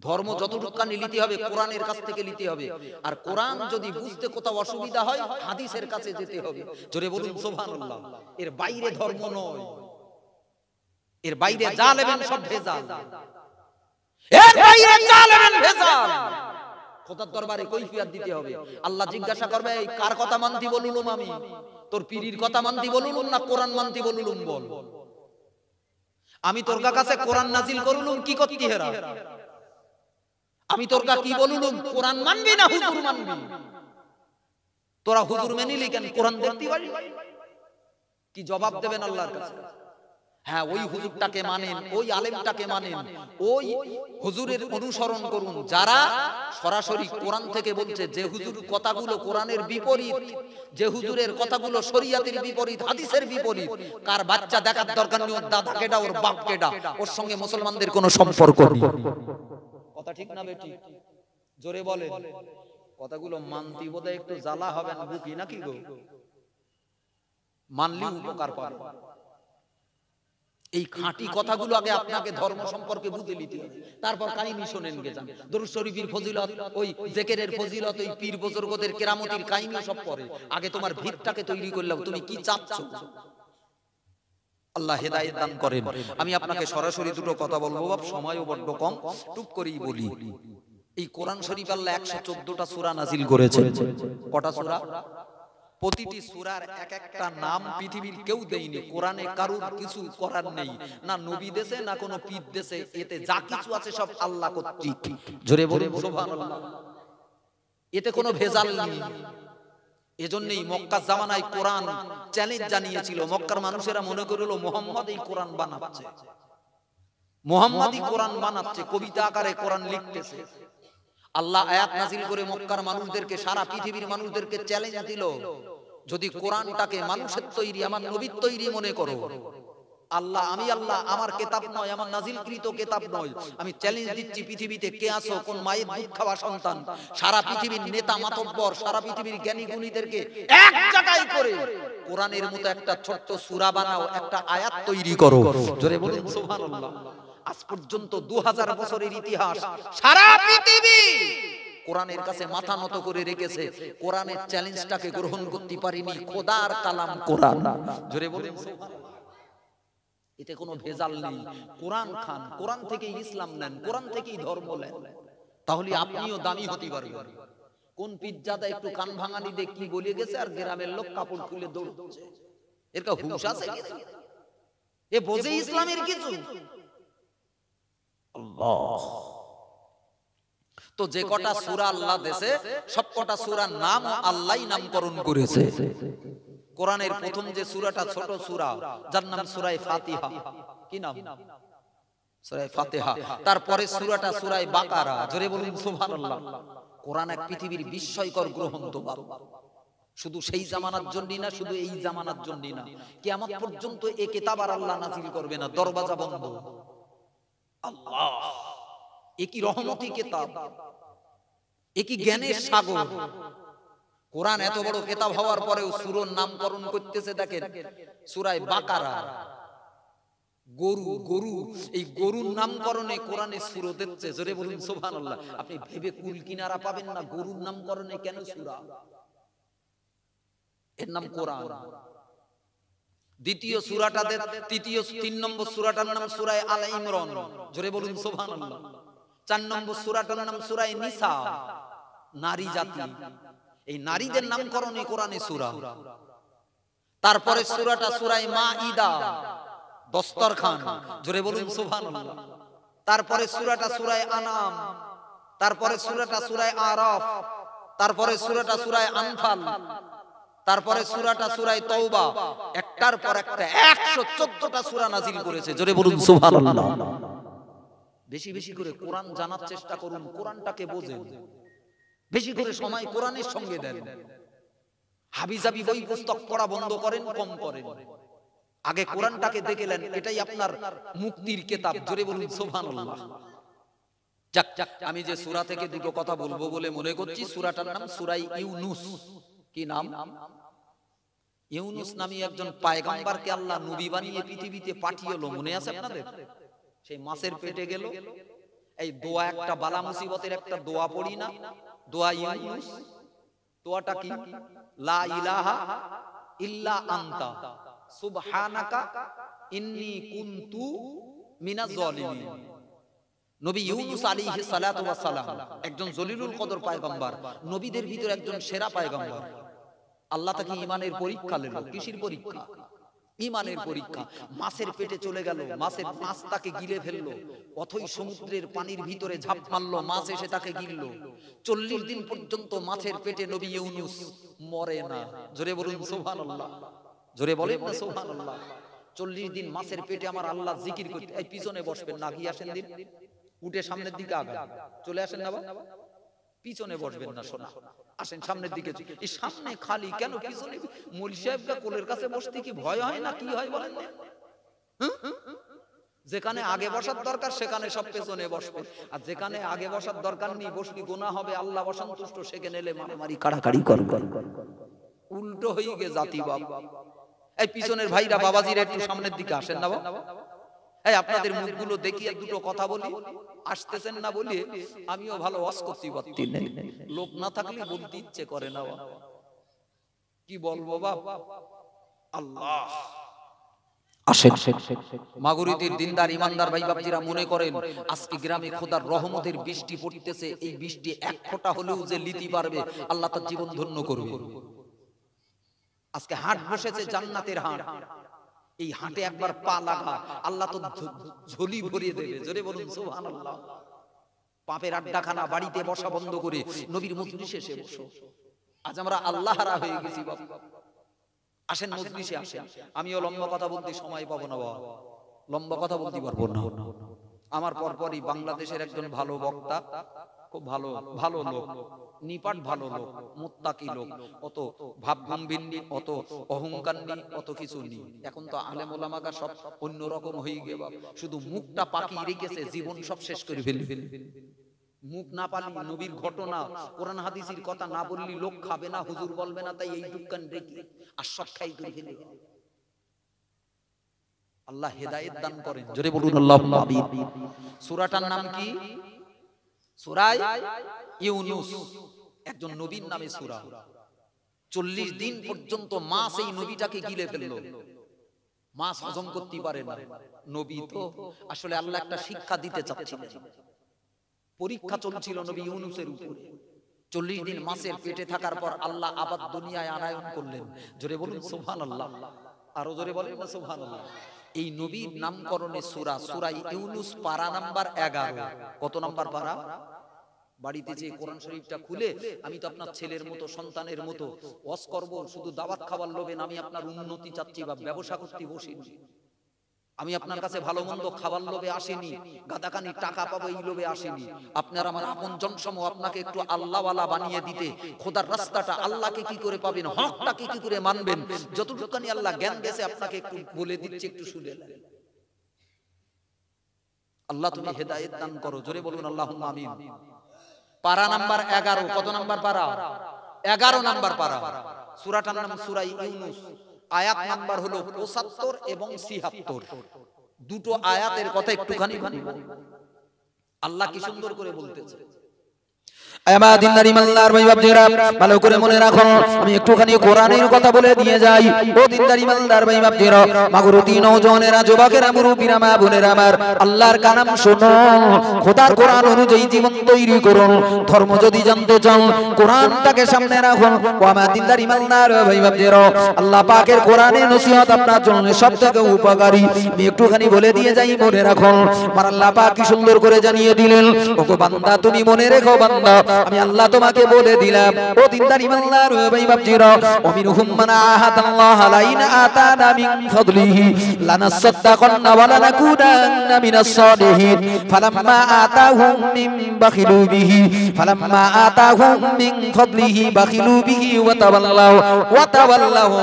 ধর্ম যতটুকু নিতে হবে কোরআনের কাছ থেকে নিতে হবে। আর কোরআন যদি বুঝতে কোথাও অসুবিধা হয় হাদিসের কাছে যেতে হবে, জোরে বলুন সুবহানাল্লাহ। এর বাইরে ধর্ম নয়, এর বাইরে যা নেবেন সব ভেজাল, এর বাইরে যা নেবেন ভেজাল। খোদার দরবারে কৈফিয়ত দিতে হবে। আল্লাহ জিজ্ঞাসা করবে, এই কার কথা মানতি বলুলুম আমি? তোর পীরের কথা মানতি বলুলুম না কোরআন মানতি বলুলুম বল? আমি তোর কাছে কোরআন নাজিল করলুম, কি করতি হেরা? আমি তোর কি বললুম, কোরআন মানবি না হুজুর মানবি? তোরা হুজুর মেনিলি কেন? কোরআন দেখতে পারি? কি জবাব দেবেন আল্লাহর কাছে? হ্যাঁ, ওই হুজুরটাকে মানেন, ওই আলেমটাকে মানেন, ওই হুজুরের অনুসরণ করুন যারা সরাসরি কোরআন থেকে বলছে। যে হুজুর কথাগুলো কোরআনের বিপরীত, যে হুজুরের কথাগুলো শরীয়তের বিপরীত, হাদিসের বিপরীত, কার বাচ্চা দেখার দরকার নেই, ওর দাদা কেডা, ওর বাপ কেডা, ওর সঙ্গে মুসলমানদের কোনো সম্পর্ক নেই। কথা ঠিক না বেটি? জোরে বলেন। কথাগুলো মানতি বোধহয় একটু জ্বালা হবে না বুকি নাকি গো? মানলি উপকার পাবে। এই খাঁটি কথাগুলো আগে আপনাকে ধর্ম সম্পর্কে বুঝে নিতে হবে, তারপর কাহিনী শোনেন গে যান। দরুদ শরীফের ফজিলত, ওই জিকিরের ফজিলত, ওই পীর বুজুর্গদের কেরামতির কাহিনী সব পরে। আগে তোমার ভিতটাকে তৈরি করলাম, তুমি কি চাচ্ছো। আল্লাহ হেদায়েত দান করেন। আমি আপনাকে সরাসরি দুটো কথা বলবো বাপ, সময়ও বড্ড কম, টুক করেই বলি। এই কোরআন শরীফ আল্লাহ 114টা সূরা নাজিল করেছেন। কটা সূরা? প্রতিটি সূরার এক একটা নাম পৃথিবীর কেউ দেয়নি। কোরআনে কারুর কিছু করার নেই, না নবী দেশে না কোনো পীর দেশে। এতে যা কিছু আছে সব আল্লাহ কর্তৃক, জোরে বলুন সুবহানাল্লাহ। এতে কোনো ভেজাল নেই। এজন্যই মক্কার জামানায় কোরআন চ্যালেঞ্জ জানিয়েছিল। মক্কার মানুষেরা মনে করলো মুহাম্মদ এই কোরআন বানাচ্ছে, মুহাম্মাদই কোরআন বানাচ্ছে, কবিতা আকারে কোরআন লিখতেছে। আল্লাহ আয়াত নাজিল করে মক্কার মানুষদেরকে, সারা পৃথিবীর মানুষদেরকে চ্যালেঞ্জ দিল, যদি কোরআনটাকে মানুষের তৈরি, আমার নবীর তৈরি মনে করো, আল্লাহ আমি আল্লাহ, আমার কিতাব নয়, আমার নাজিলকৃত কিতাব নয়, আমি চ্যালেঞ্জ দিচ্ছি পৃথিবীতে কে আছো, কোন মায়ের দুধ খাওয়া সন্তান, সারা পৃথিবীর নেতা মাতব্বর, সারা পৃথিবীর জ্ঞানী গুণীদেরকে এক জায়গায় করে কোরআনের মতো একটা ছোট্ট সূরা বানাও, একটা আয়াত তৈরি করো। জোরে বলুন সুবহানাল্লাহ। আজ পর্যন্ত 2000 বছরের ইতিহাস সারা পৃথিবী কোরআনের কাছে মাথা নত করে রেখেছে। কোরআনের চ্যালেঞ্জটাকে গ্রহণ করতে পারিনি। খোদার কালাম কোরআন, জোরে বলুন সুবহানাল্লাহ। এতে কোনো ভেজাল নেই। কোরআন খান, কোরআন থেকেই ইসলাম নেন, কোরআন থেকেই ধর্ম নেন, তাহলে আপনিও দামি হতে পারবেন। কোন পিজ্জাদা একটু কান ভাঙানি দিয়ে কি বলে গেছে আর গ্রামের লোক কাপড় খুলে দৌড়ছে, এর কা হুঁশ আছে? এ বোঝে ইসলামের কিছু? আল্লাহ। তো যে কটা সূরা আল্লাহ দেশে, সব কটা সূরার নাম আল্লাহই নামকরণ করেছে। কোরআনের প্রথম যে সূরাটা ছোট সূরা, যার নাম সূরা ফাতিহা। কি নাম? সূরা ফাতিহা। তারপরে সূরাটা সূরা বাকারা। জোরে বলুন সুবহানাল্লাহ। কোরআন এক পৃথিবীর বিস্ময়কর গ্রন্থ বাবা। শুধু সেই জামানার জন্য না, শুধু এই জামানার জন্য না, কিয়ামত পর্যন্ত এই কিতাব আর আল্লাহ নাযিল করবে না, দরওয়াজা বন্ধ। আল্লাহ, এ কি রহমতি কিতাব, এ কি জ্ঞানের সাগর। কোরআন এত বড় কিতাব হওয়ার পরেও সূরার নামকরণ করতেছে, দেখেন সূরা বাকারা, গরু, এই গরুর নামকরণে কোরআনে সূরা দিচ্ছে। জোরে বলুন সুবহানাল্লাহ। আপনি ভেবে কুল কিনারা পাবেন না, গরুর নামকরণে কেন সূরা? এর নাম কোরআন। দ্বিতীয় সূরাটাতে তৃতীয় 3 নম্বর সূরাটার নাম সূরা আলে ইমরান। জোরে বলুন সুবহানাল্লাহ। 4 নম্বর সূরাটার নাম সূরা নিসা, নারী জাতি। এই নারীদের নামকরণে কোরআনে সূরা। তারপরে সূরাটা সূরা মাঈদা, দস্তরখান। জোরে বলুন সুবহানাল্লাহ। তারপরে সূরাটা সূরা আনাম, তারপরে সূরাটা সূরা আরাফ, তারপরে সূরাটা সূরা আনফাল, তারপরে সূরাটা সূরা তাওবা। একটার পর একটা 114টা সূরা নাযিল করেছে। জোরে বলুন সুবহানাল্লাহ। বেশি বেশি করে কোরআন জানার চেষ্টা করুন, কোরআনটাকে বোঝেন, বেশি করে সময় কোরআনের সঙ্গে দেন। হাবিজাবি বই পুস্তক পড়া বন্ধ করেন, কম করেন। আগে কোরআনটাকে দেখলেন, এটাই আপনার মুক্তির কিতাব। জোরে বলুন সুবহানাল্লাহ। যাক, আমি যে সূরা থেকে দুটো কথা বলবো বলে মনে করছি, সূরাটার নাম সূরা ইউনূস। কি নাম? ইউনূস নামী একজন পয়গম্বরকে আল্লাহ নবী বানিয়ে পৃথিবীতে পাঠিয়েলো। মনে আছে আপনাদের? সেই মাছের পেটে গেল। এই দোয়া, একটা বালা মুসিবতের একটা দোয়া পড়ি না, দোয়া ইউনূস। দোয়াটা কি? লা ইলাহা ইল্লা আনতা সুবহানাকা ইন্নী কুনতু মিনাজ জালিমিন। নবী ইউনূস আলাইহিস সালাতু ওয়াস সালাম একজন জলিলুল কদর পয়গম্বর, নবীদের ভিতর একজন সেরা পয়গম্বর। আল্লাহ তাকে ঈমানের পরীক্ষা নিল। কিসের পরীক্ষা? ঈমানের পরীক্ষা। মাছের পেটে চলে গেল, মাছ তাকে গিলে ফেললো। অথই সমুদ্রের পানির ভিতরে ঝাঁপ মারলো, মাছ এসে তাকে গিললো। 40 দিন পর্যন্ত মাছের পেটে নবী ইউনূস মরে না। জোরে বলুন সুবহানাল্লাহ। জোরে বলেন না সুবহানাল্লাহ। 40 দিন মাছের পেটে আমার আল্লাহ জিকির করতে। এই পিছনে বসবেন না, গিয়ে আসেন দিন, উঠে সামনের দিকে আগান। চলে আসেন না বাবা, পিছনে বসবেন না, শোনা আসেন সামনের দিকে। এই সামনে খালি কেন? পিছনে মৌলভী সাহেবরা কোলের কাছে বসতে কি ভয় হয় না? কি হয় বলেন? যেখানে আগে বসার দরকার সেখানে সব পেছনে বসবে, আর যেখানে আগে বসার দরকার নেই, বসলি গুনাহ হবে, আল্লাহ অসন্তুষ্ট, সেখানে এলে মারামারি কাড়াকাড়ি করবে। উল্টো হয়ে গে জাতি বাপ। এই পিছনের ভাইরা, বাবাজিরা একটু সামনের দিকে আসেন না বাবা। এই আপনাদের মুখগুলো দেখিয়ে দুটো কথা বলি, আসতেছেন না বলি আমিও ভালো ওয়াজ করতে পারতি না। লোক না থাকলে বলতে ইচ্ছে করে না। কি বলবো বাপ? আল্লাহ আসেন। মাগুরিদের দিনদার ইমানদার ভাই বাপজিরা মনে করেন আজকে গ্রামে খোদার রহমতের বৃষ্টি পড়তেছে। এই বৃষ্টি এক ফোঁটা হলেও যে লিতে পারবে, আল্লাহ তার জীবন ধন্য করবে। আজকে হাট বসেছে, জান্নাতের হাট। এই হাটে একবার পা লাগা, আল্লাহ তো ঝুলি ভরিয়ে দেবে। জোরে বলুন সুবহানাল্লাহ। পাপের আড্ডাখানা বাড়িতে বসা বন্ধ করে নবীর মজলিসে এসে বসো। আজ আমরা আল্লাহরা হয়ে গেছি বাবা। আসেন মজলিসে আসেন। আমিও লম্বা কথা বলতে সময় পাবো না বাবা, লম্বা কথা বলতে পারবো না। আমার পরপরই বাংলাদেশের একজন ভালো বক্তা, খুব ভালো ভালো লোক, নিপাট ভালো লোক, মুত্তাকি লোক, অত ভাবগম্ভীর নেই, অত অহংকার নেই, অত কিছু নেই। এখন তো আলেম ওলামাগা সব অন্যরকম হয়ে গেল। শুধু মুখটা পাকিয়ে রেখেছে, জীবন সব শেষ করে ফেলবে। মুখ না পালি, নবীর ঘটনা কোরআন হাদিসের কথা না বললি লোক খাবে না, হুজুর বলবে না, তাই এই দোকান রেখে আর সব খাই করে ফেলে। আল্লাহ হেদায়েত দান করেন। জোরে বলুন আল্লাহুম্মা আমিন। সূরাটার নাম কি? সূরা ইউনূস। একজন নবীর নামে সূরা। 40 দিন পর্যন্ত মাছ এই নবীটাকে গিলে ফেললো। মাছ হজম করতে পারে না। নবী তো আসলে আল্লাহ একটা শিক্ষা দিতে চাচ্ছিলেন। পরীক্ষা চলছিল নবী ইউনূসের উপরে। 40 দিন মাছের পেটে থাকার পর আল্লাহ আবার দুনিয়ায় আনায়ন করলেন। জোরে বলুন সুবহানাল্লাহ। আরো জোরে বলেন না সুবহানাল্লাহ। এই নবীর নামকরণে সূরা, সূরা ইউনূস, পারা নাম্বার 11। কত নাম্বার পারা? বাড়িতে যে কোরআন শরীফটা খুলে, আমি তো আপনার ছেলের মতো, সন্তানের মতো ওয়াজ করব, শুধু দাওয়াত খাবার লোভে আমি আপনার উন্নতি চাচ্ছি বা ব্যবসা করতে বসিনি। আমি আপনার কাছে ভালো মন্দ খাবার লোভে আসিনি, গাদাকানি টাকা পাবো এই লোভে আসিনি। আপনার আমার আপন জনসমূহ আপনাকে একটু আল্লাহওয়ালা বানিয়ে দিতে, খোদার রাস্তাটা আল্লাহকে কি করে পাবেন, হকটাকে কি করে মানবেন, যতটুকুনি আল্লাহ জ্ঞান দিয়েছে আপনাকে একটু বলে দিচ্ছে, একটু শুনে নেন। আল্লাহ তুমি হেদায়েত দান করো, জোরে বলুন আল্লাহুম্মা আমিন। পারা নাম্বার 11, কত নাম্বার পারা? 11 নাম্বার পারা। সূরাটার নাম সূরা ইউনূস, আয়াত নাম্বার হলো 75 এবং 76। দুটো আয়াতের কথা একটুখানি আল্লাহ কি সুন্দর করে বলতেছে। আমার দিনদার ইমানদার ভাই বাপজিরা, ভালো করে মনে রাখো, আমি একটুখানি কোরআনের কথা বলে দিয়ে যাই। ও দিনদার ইমানদার ভাই বাপজিরা, মাগুরতি নওজওয়ানেরা, যুবকেরা, মুরব্বিরা, মা বোনেরা আমার, আল্লাহর কালাম শোনো, খোদার কোরআন অনুযায়ী জীবন তৈরি করুন। ধর্ম যদি জানতে চান, কোরআনটাকে সামনে রাখুন। ও আমার দিনদার ইমানদার ভাই বাপজিরা, আল্লাহ পাকের কোরআনের নসিহত আপনার জন্য সবথেকে উপকারী। আমি একটুখানি বলে দিয়ে যাই, মনে রাখো। আমার আল্লাহ পাক কি সুন্দর করে জানিয়ে দিলেন, ওগো বান্দা তুমি মনে রেখো বান্দা, আমি আল্লাহ তোমাকে বলে দিলাম। ও দিনদার ইমানদার ভাই বাপজিরা, ওমিনহুম মান আহাদাল্লাহ লাইন আতানা মিন ফাদলিহি লানাসাদ্দাকান্না ওয়া লানাকুনান্না মিনাস সালিহিন ফালাম্মা আতাহুম মিন বাখিলু বিহি মিন ফাদলিহি বাখিলু বিহি ওয়া তাওয়াল্লাউ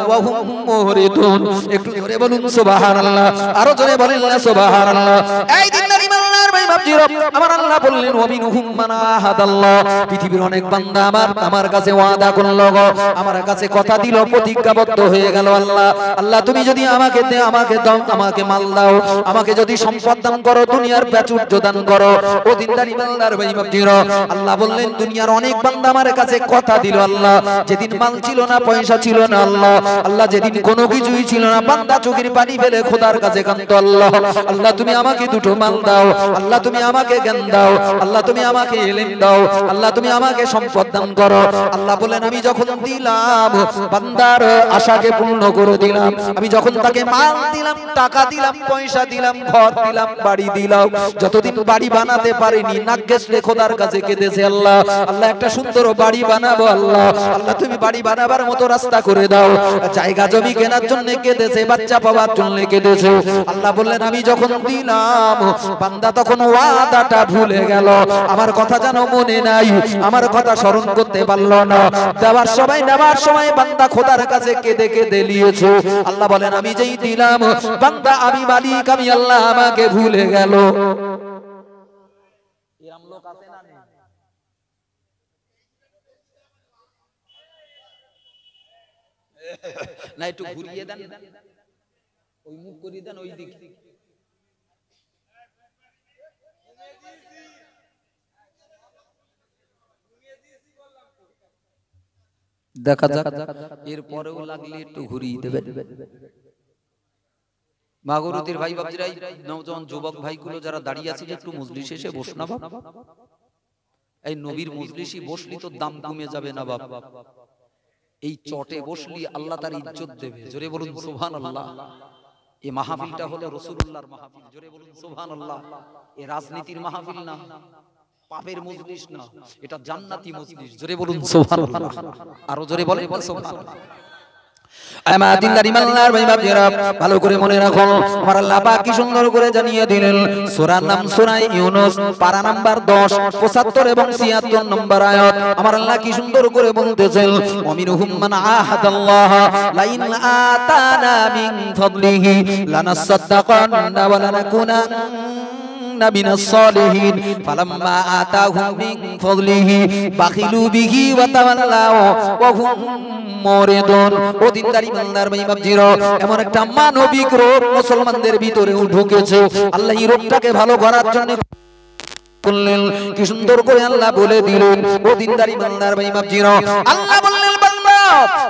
ওয়া হুম মুহরিদুন। একটু জোরে বলুন সুবহানাল্লাহ, আরো জোরে বলেন সুবহানাল্লাহ। এই দিনদার ইমানদার ভাই বাপজিরা, আমার আল্লাহ বললেন ওমিনহুম মান আহাদাল্লাহ, পৃথিবীর অনেক বান্দা আমার কাছে ওয়াদা করলো, আমার কাছে কথা দিল, প্রতিজ্ঞাবদ্ধ হয়ে গেল। আল্লাহ তুমি যদি আমাকে দাও, আমাকে মাল দাও, আমাকে যদি সম্পদ দান করো, দুনিয়ার প্রাচুর্য দান করো। ও দিনদার ইমানদার ভাই বাপজিরা, আল্লাহ বললেন দুনিয়ার অনেক বান্দা আমার কাছে কথা দিল। আল্লাহ যেদিন মাল ছিল না, পয়সা ছিল না, আল্লাহ যেদিন কোনো কিছুই ছিল না, বান্দা চোখের পানি ফেলে খোদার কাছে কাঁদতো, আল্লাহ তুমি আমাকে দুটো মাল দাও, আল্লাহ তুমি আমাকে জ্ঞান দাও, আল্লাহ তুমি আমাকে ইলম দাও, আল্লাহ তুমি আমাকে সম্পদ দান করো। আল্লাহ বলেন আমি যখন দিলাম, বান্দার আশাকে পূর্ণ করে দিলাম। আমি যখন তাকে মাল দিলাম, টাকা দিলাম, পয়সা দিলাম, ঘর দিলাম, বাড়ি দিলাম, যতদিন বাড়ি বানাতে পারিনি, নাগ্গেস রে খোদার কাছে কেঁদেছে। আল্লাহ একটা সুন্দর বাড়ি বানাবো, আল্লাহ তুমি বাড়ি বানাবার মতো রাস্তা করে দাও। জায়গা জমি কেনার জন্য কেঁদেছে, বাচ্চা পাওয়ার জন্য কেঁদেছে। আল্লাহ বললেন আমি যখন দিলাম, বান্দা তখন ওয়াদাটা ভুলে গেল, আমার কথা যেন মনে নাই, আমার কথা স্মরণ করতে পারলো না। দেওয়ার সময় বান্দা খোদার কাছে কেঁদে কেঁদে নিয়েছে। আল্লাহ বলেন আমি যেই দিলাম, বান্দা আমি মালিক, আমি আল্লাহ, আমাকে ভুলে গেল। এরকম লোক আছে না? না একটু ঘুরিয়ে দেন, ওই মুখ করিয়ে দেন ওই দিকে। দেখা যাক, এরপরেও লাগলে একটু ঘুরিয়ে দেবেন। মাগুরতির ভাই বাপজিরা, নওজওয়ান যুবক ভাইগুলো যারা দাঁড়িয়ে আছে, একটু মজলিসে এসে বস না বাপ। এই নবীর মজলিসে বসলি তো দাম কমে যাবে না বাপ। এই চটে বসলি আল্লাহ তার ইজ্জত দেবে, জোরে বলুন সুবহানাল্লাহ। এই মাহফিলটা হলো রাসূলুল্লাহর মাহফিল, জোরে বলুন সুবহানাল্লাহ। এই রাজনীতির মাহফিল না, পাপের মজলিস না, এটা জান্নাতি মজলিস, জোরে বলুন সুবহানাল্লাহ। আরো জোরে বলেন সুবহানাল্লাহ। আমার দিনদার ইমানদার ভাই বাপজিরা, ভালো করে মনে রাখো, আমার আল্লাহ পাক কি সুন্দর করে জানিয়ে দিলেন। সূরার নাম সূরা ইউনূস, পারা নাম্বার 10, 75 এবং 76 নম্বর আয়াত। আমার আল্লাহ কি সুন্দর করে বলতেছেন ওমিনহুম মান আহাদাল্লাহ লাইন আতানা মিন ফাদলিহি লানাসাদ্দাকান্না ওয়া লানাকুনান্না মিনাস সালিহিন ফালাম্মা আতাহুম মিন ফাদলিহি বাখিলু বিহি ওয়া তাওয়াল্লাউ ওয়া হুম মুরিদুন। ও দিনদার ইমানদার ভাই বাপজিরা, এমন একটা মানবিক রোগ মুসলমানদের ভিতরে ঢুকেছে। আল্লাহ এই রোগটাকে ভালো করার জন্য বললেন, কি সুন্দর করে আল্লাহ বলে দিলেন। ও দিনদার ইমানদার ভাই বাপজিরা, আল্লাহ বললেন বান্দা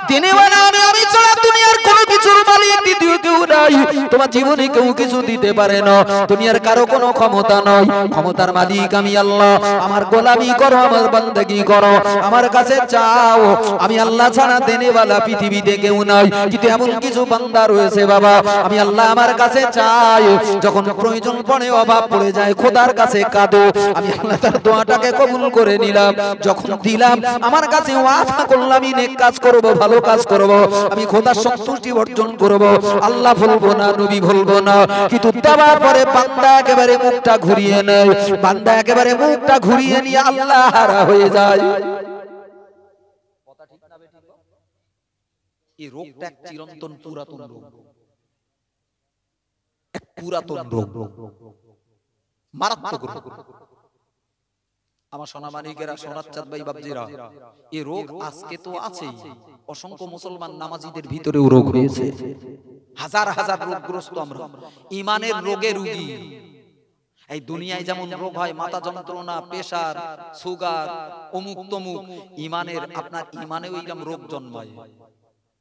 দিনেওয়ালা আমি ছাড়া দুনিয়ার কোনো কিছুর মালিক দ্বিতীয় কেউ নাই। তোমার জীবনে কেউ কিছু দিতে পারে না, দুনিয়ার কারো কোনো ক্ষমতা নয়। ক্ষমতার মালিক আমি আল্লাহ। আমার গোলামি করো, আমার বান্দাগি করো, আমার কাছে চাও। আমি আল্লাহ ছাড়া দেনেওয়ালা পৃথিবীতে কেউ নাই। কিন্তু এমন কিছু বান্দা রয়েছে বাবা, আমি আল্লাহ আমার কাছে চাই, যখন প্রয়োজন পড়ে, অভাব পড়ে যায়, খোদার কাছে কাঁদো, আমি আল্লাহ তার দোয়াটাকে কবুল করে নিলাম। যখন দিলাম, আমার কাছে ওয়াদা করলাম নেক কাজ করব, ভালো কাজ করব, আমি খোদার সন্তুষ্টি অর্জন করব, আল্লাহ বলবো না, নবী বলবো না। কিন্তু দেওয়ার পরে বান্দা একেবারে মুখটা ঘুরিয়ে নেয়, বান্দা একেবারে মুখটা ঘুরিয়ে নিয়ে আল্লাহ হারা হয়ে যায়। কথা ঠিক না বেঠিক? এই রোগটা এক চিরন্তন পুরাতন রোগ, এক পুরাতন রোগ, মারাত্মক রোগ। আমার সোনামানিকেরা, সোনার চাঁদ ভাই বাবজিরা, এই রোগ আজকে তো আছেই, অসংখ্য মুসলমান নামাজিদের ভিতরেও রোগ হয়েছে। হাজার হাজার রোগগ্রস্ত আমরা, ইমানের রোগে রোগী। এই দুনিয়ায় যেমন রোগ হয়, মাথা যন্ত্রণা, প্রেসার, সুগার, অমুক তমুক, ইমানের, আপনার ইমানেও এরকম রোগ জন্মায়।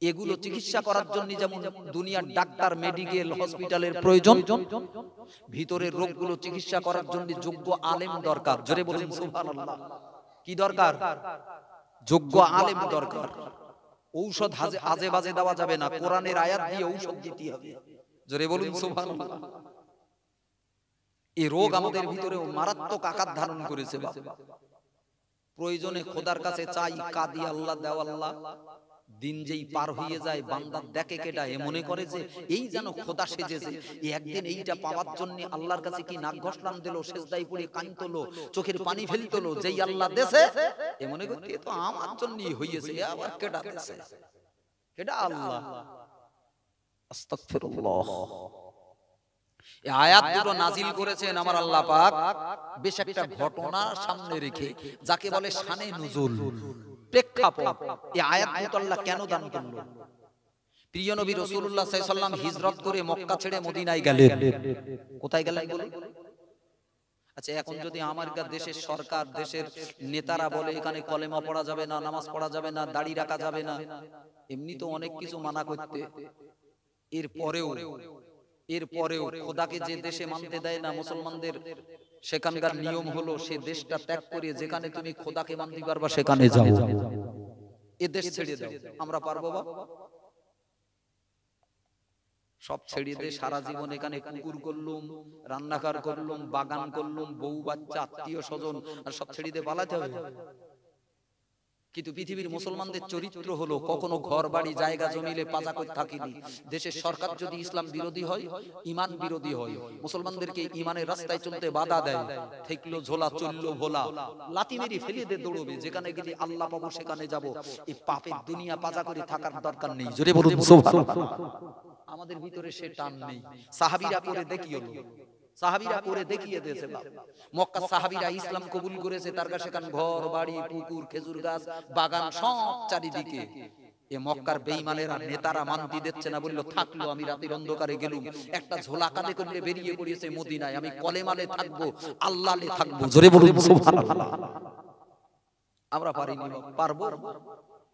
এগুলো চিকিৎসা করার জন্য যেমন দুনিয়ার ডাক্তার, মেডিকেল, হসপিটালের প্রয়োজন, ভিতরের রোগগুলো চিকিৎসা করার জন্য যোগ্য আলেম দরকার। জোরে বলুন সুবহানাল্লাহ। কি দরকার? যোগ্য আলেম দরকার। ঔষধ আজে বাজে দেওয়া যাবে না, কোরআনের আয়াত দিয়ে ঔষধ দিতে হবে। জোরে বলুন সুবহানাল্লাহ। এই রোগ আমাদের ভিতরেও মারাত্মক আকার ধারণ করেছে। প্রয়োজনে খোদার কাছে চাই, কাঁদি, আল্লাহ দাও আল্লাহ। দিন যেই পার হয়ে যায়, বান্দা দেখে কেটা এ মনে করে যে এই যেন খোদা সেজেছে। একদিন এইটা পাওয়ার জন্য আল্লাহর কাছে কি নাক ঘষলাম দিল, সেজদায় পড়ে কাঁদতলো, চোখের পানি ফেলতলো, যেই আল্লাহ দেশে এ মনে করতে এ তো আমার জন্যই হয়েছে, আবার কেটা দেশে, কেটা আল্লাহ। আস্তাগফিরুল্লাহ। এই আয়াত দুটো নাজিল করেছেন আমার আল্লাহ পাক বেশ একটা ঘটনা সামনে রেখে, যাকে বলে শানে নুজুল, প্রেক্ষাপট। এই আয়াত দুটো আল্লাহ কেন দান করলো? প্রিয় নবী রাসূলুল্লাহ সাল্লাল্লাহু আলাইহি ওয়াসাল্লাম হিজরত করে মক্কা ছেড়ে মদিনায় গেলেন। কোথায় গেলেন বলুন? আচ্ছা, এখন যদি আমার দেশের সরকার, দেশের নেতারা বলে এখানে কলেমা পড়া যাবে না, নামাজ পড়া যাবে না, দাড়ি রাখা যাবে না, এমনি তো অনেক কিছু মানা করতে, এরপরেও খোদাকে যে দেশে মানতে দেয় না মুসলমানদের, সেখানকার নিয়ম হলো সে দেশটা ত্যাগ করে যেখানে তুমি খোদাকে মানতে পারবা সেখানে যাও, এ দেশ ছেড়ে দাও। আমরা পারবো? সব ছেড়ে দিয়ে সারা জীবন এখানে কুকুর করলুম, রান্নাঘর করলুম, বাগান করলুম, বউ বাচ্চা, আত্মীয় স্বজন, আর সব ছেড়ে দিয়ে পালাতে হবে। কিন্তু পৃথিবীর মুসলমানদের চরিত্র হলো কখনো ঘর বাড়ি জায়গা জমিলে পাজা করে থাকিনি। দেশের সরকার যদি ইসলাম বিরোধী হয়, ইমান বিরোধী হয়, মুসলমানদেরকে ইমানের রাস্তায় চলতে বাধা দেয়, থেকলো ঝোলা চললো ভোলা, লাথি মেরে ফেলে দিয়ে দৌড়বে, যেখানে গেলে আল্লাহ পাবো সেখানে যাব। এই পাপের দুনিয়া পাজা করে থাকার দরকার নেই। জোরে বলুন সুবহানাল্লাহ। আমাদের ভিতরে সে টান নেই। সাহাবীরা করে দেখিয়ে হলো, সাহাবীরা করে দেখিয়ে দিয়েছে। মক্কা সাহাবীরা ইসলাম কবুল করেছে, তার কাছে সেখানে ঘর বাড়ি, পুকুর, খেজুর গাছ, বাগান সব চারিদিকে। এ মক্কার বেঈমানেরা, নেতারা মানতে দিচ্ছে না, বলল থাকলো আমি রাতের অন্ধকারে গেলুম, একটা ঝোলা কাঁধে করে বেরিয়ে পড়িয়েছে মদিনায়, আমি কলেমালে থাকবো, আল্লাহলে থাকবো। জোরে বলুন সুবহানাল্লাহ। আমরা পারিনি, পারবো?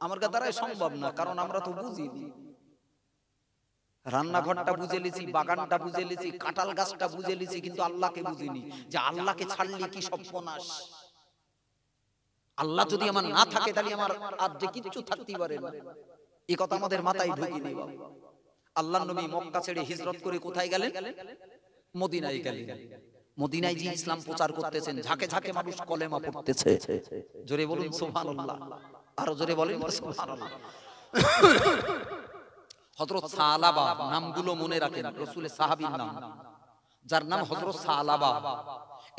আমার দ্বারাই সম্ভব না, কারণ আমরা তো বুঝিনি। রান্নাঘরটা বুঝে লিছি, বাগানটা বুঝে লিছি, কাঁঠাল গাছটা বুঝে লিছি, কিন্তু আল্লাহকে বুঝিনি, যে আল্লাহকে ছাড়লে কি সর্বনাশ। আল্লাহ যদি আমার না থাকে তাহলে আমার আর যে কিছু থাকতেই পারে না, এই কথা আমাদের মাথায় ঢুকিনি। আল্লাহর নবী মক্কা ছেড়ে হিজরত করে কোথায় গেলেন? মদিনায় গেলেন। মদিনায় যে ইসলাম প্রচার করতেছেন, ঝাঁকে ঝাঁকে মানুষ কলেমা পড়তেছে। জোরে বলুন সুবহানাল্লাহ। আরো জোরে বলেন সুবহানাল্লাহ। হযরত সালাবা, নামগুলো মনে রাখেন, রাসূলের সাহাবীর নাম, যার নাম হযরত সালাবা।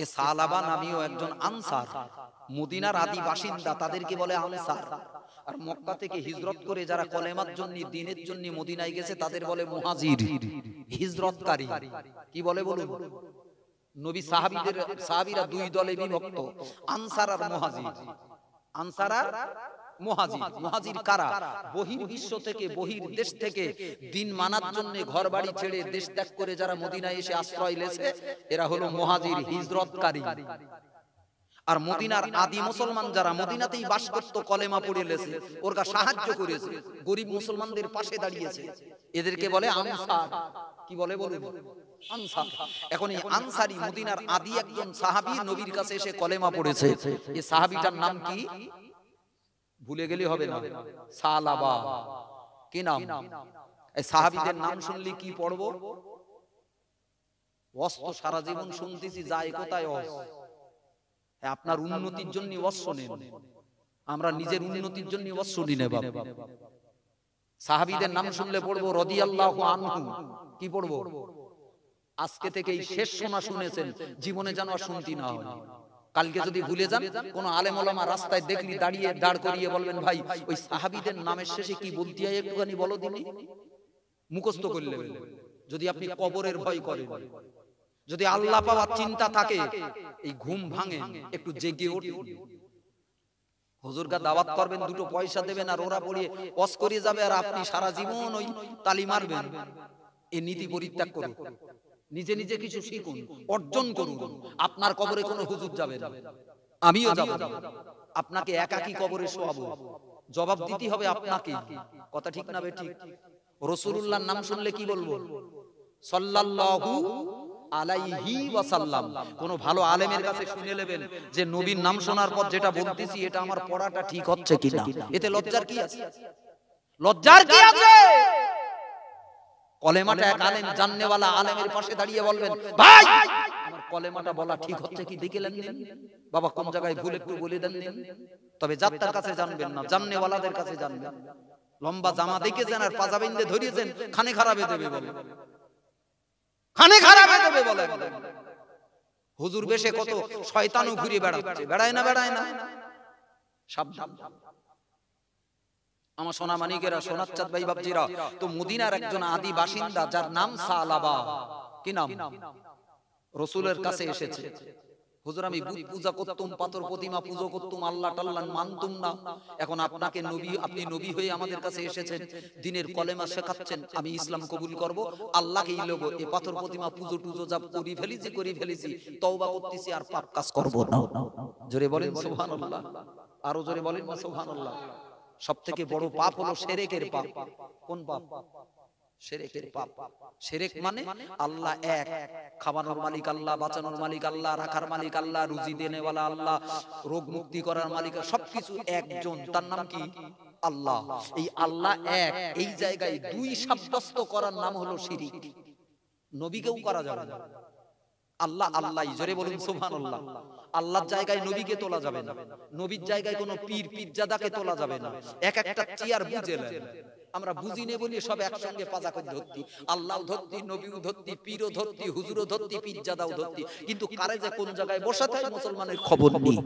এই সালাবা নামীয় একজন আনসার, মদিনার আদি বাসিন্দা, তাদেরকে বলে আনসার। আর মক্কা থেকে হিজরত করে যারা কলেমার জন্য, দ্বীনের জন্য মদিনায় গেছে, তাদের বলে মুহাজির, হিজরতকারী। কি বলে বলুন? নবী সাহাবীরা দুই দলে বিভক্ত, আনসার আর মুহাজির। আনসার আর মুহাজির। মুহাজির কারা? বহির বিশ্ব থেকে, বহির দেশ থেকে দিন মানার জন্য ঘর বাড়ি ছেড়ে দেশ ত্যাগ করে যারা মদিনায় এসে আশ্রয় লেছে, এরা হলো মুহাজির, হিজরতকারী। আর মদিনার আদি মুসলমান যারা মদিনাতেই বাস করত, কলেমা পড়ে লেছে, ওরা সাহায্য করেছে, গরিব মুসলমানদের পাশে দাঁড়িয়েছে, এদেরকে বলে আনসার। কি বলে বলুন? আনসার। এখন এই আনসারী মদিনার আদি একজন সাহাবী নবীর কাছে এসে কলেমা পড়েছে। এই সাহাবীটার নাম কি? ভুলে গেলে হবে না, সালাবা। কি নাম? এই সাহাবীদের নাম শুনলে কি পড়বো? ওয়াজ তো সারা জীবন শুনতেছি, যায় কোথায় ওয়াজ? আপনার উন্নতির জন্য ওয়াজ শোনেন, আমরা নিজের উন্নতির জন্য শুনি না বাবা। সাহাবীদের নাম শুনলে পড়বো রাদিয়াল্লাহু আনহু, কি পড়বো? আজকে থেকে এই শেষ শোনা শুনেছেন, জীবনে যেন আর শুনতি না হয়। কালকে যদি ভুলে যান, কোন আলেম ওলামা রাস্তায় দেখলি দাঁড়িয়ে দাঁড় করিয়ে বলবেন, ভাই ওই সাহাবীদের নামের শেষে কি বলতে হয় একটুখানি বলো দিনি, মুখস্থ করলে। যদি আপনি কবরের ভয় করেন, যদি আল্লাহ পাওয়ার চিন্তা থাকে, এই ঘুম ভাঙে, একটু জেগে ওঠে। হুজুরকে দাওয়াত করবেন, দুটো পয়সা দেবেন, আর ওরা পড়িয়ে ওয়াজ করে যাবে, আর আপনি সারা জীবন ওই তালি মারবেন। এই নীতি পরিত্যাগ করুন, নিজে নিজে কিছু শিখুন, অর্জন করুন। আপনার কবরে কোনো হুজুর যাবে না, আমিও যাব না। আপনাকে একাকী কবরে শোয়াবো, জবাব দিতে হবে আপনাকে। কথা ঠিক না বে ঠিক? রাসূলুল্লাহর নাম শুনলে কি বলবো? সাল্লাল্লাহু আলাইহি ওয়াসাল্লাম। কোন ভালো আলেমের কাছে শুনে নেবেন যে নবীর নাম শোনার পর যেটা বলতেছি এটা আমার পড়াটা ঠিক হচ্ছে কিনা। এতে লজ্জার কি আছে? লজ্জার কি আছে? কলেমাটা এক আলেম, জাননেওয়ালা আলেমের পাশে দাঁড়িয়ে বলবেন, ভাই আমার কলেমাটা বলা ঠিক হচ্ছে কি দেখলেন দিন বাবা, কোন জায়গায় ভুল একটু বলে দেন দিন। তবে যাত্রার কাছে জানবেন না, জাননেওয়ালাদের কাছে জানবেন। লম্বা জামা দেখেছেন আর পাজাবিন্দে ধরিয়েছেন, খানে খারাপে দেবে বলে, খানে খারাপে দেবে বলে। হুজুর বেশে কত শয়তানও ঘুরে বেড়াচ্ছে, বেড়ায় না বেড়ায় না? সাবধান। আমার সোনা মানিকেরা, সোনার চাঁদ ভাই বাবজিরা, তো মদিনার একজন আদি বাসিন্দা যার নাম সালাবা, কি নাম? রাসূলের কাছে এসেছে, হুজুর আমি বুত পূজা করতুম, পাথর প্রতিমা পূজা করতুম, আল্লাহ টাল্লাহ মানতুম না। এখন আপনাকে নবী, আপনি নবী হয়ে আমাদের কাছে এসেছেন, দিনের কলেমা শেখাচ্ছেন, আমি ইসলাম কবুল করব, আল্লাহকেই লব, এই পাথর প্রতিমা পূজো টুজো যা করি ফেলেছি, তওবা করতেছি, আর পাপ কাজ করব না। জোরে বলেন সুবহানাল্লাহ, আরো জোরে বলেন না সুবহানাল্লাহ। সবথেকে বড় পাপ হলো শিরকের পাপ। কোন পাপ? শিরকের পাপ। শিরক মানে আল্লাহ এক, খাওয়ানোর মালিক আল্লাহ, বাঁচানোর মালিক আল্লাহ, রাখার মালিক আল্লাহ, রুজি দেনেওয়ালা আল্লাহ, রোগ মুক্তি করার মালিক, সবকিছু একজন, তার নাম কি? আল্লাহ। এই আল্লাহ এক, এই জায়গায় দুই সাব্যস্ত করার নাম হলো শিরক। নবীকেও করা যাবে না। আল্লাহ আল্লাহই, জোরে বলুন সুবহানাল্লাহ। আল্লাহর জায়গায় নবীকে তোলা যাবে না, নবীর জায়গায় কোনো পীর পীরজাদাকে তোলা যাবে না। এক একটা চেয়ার বুঝে নেন, আমরা বুঝি নে বলি সব একসঙ্গে পাজা করে ধরতি, আল্লাহও ধরতি, নবীও ধরতি, পীরও ধরতি, হুজুরও ধরতি, পীরজাদাও ধরতি, কিন্তু কারে যে কোন জায়গায় বসাতে হয় মুসলমানের খবর নেই।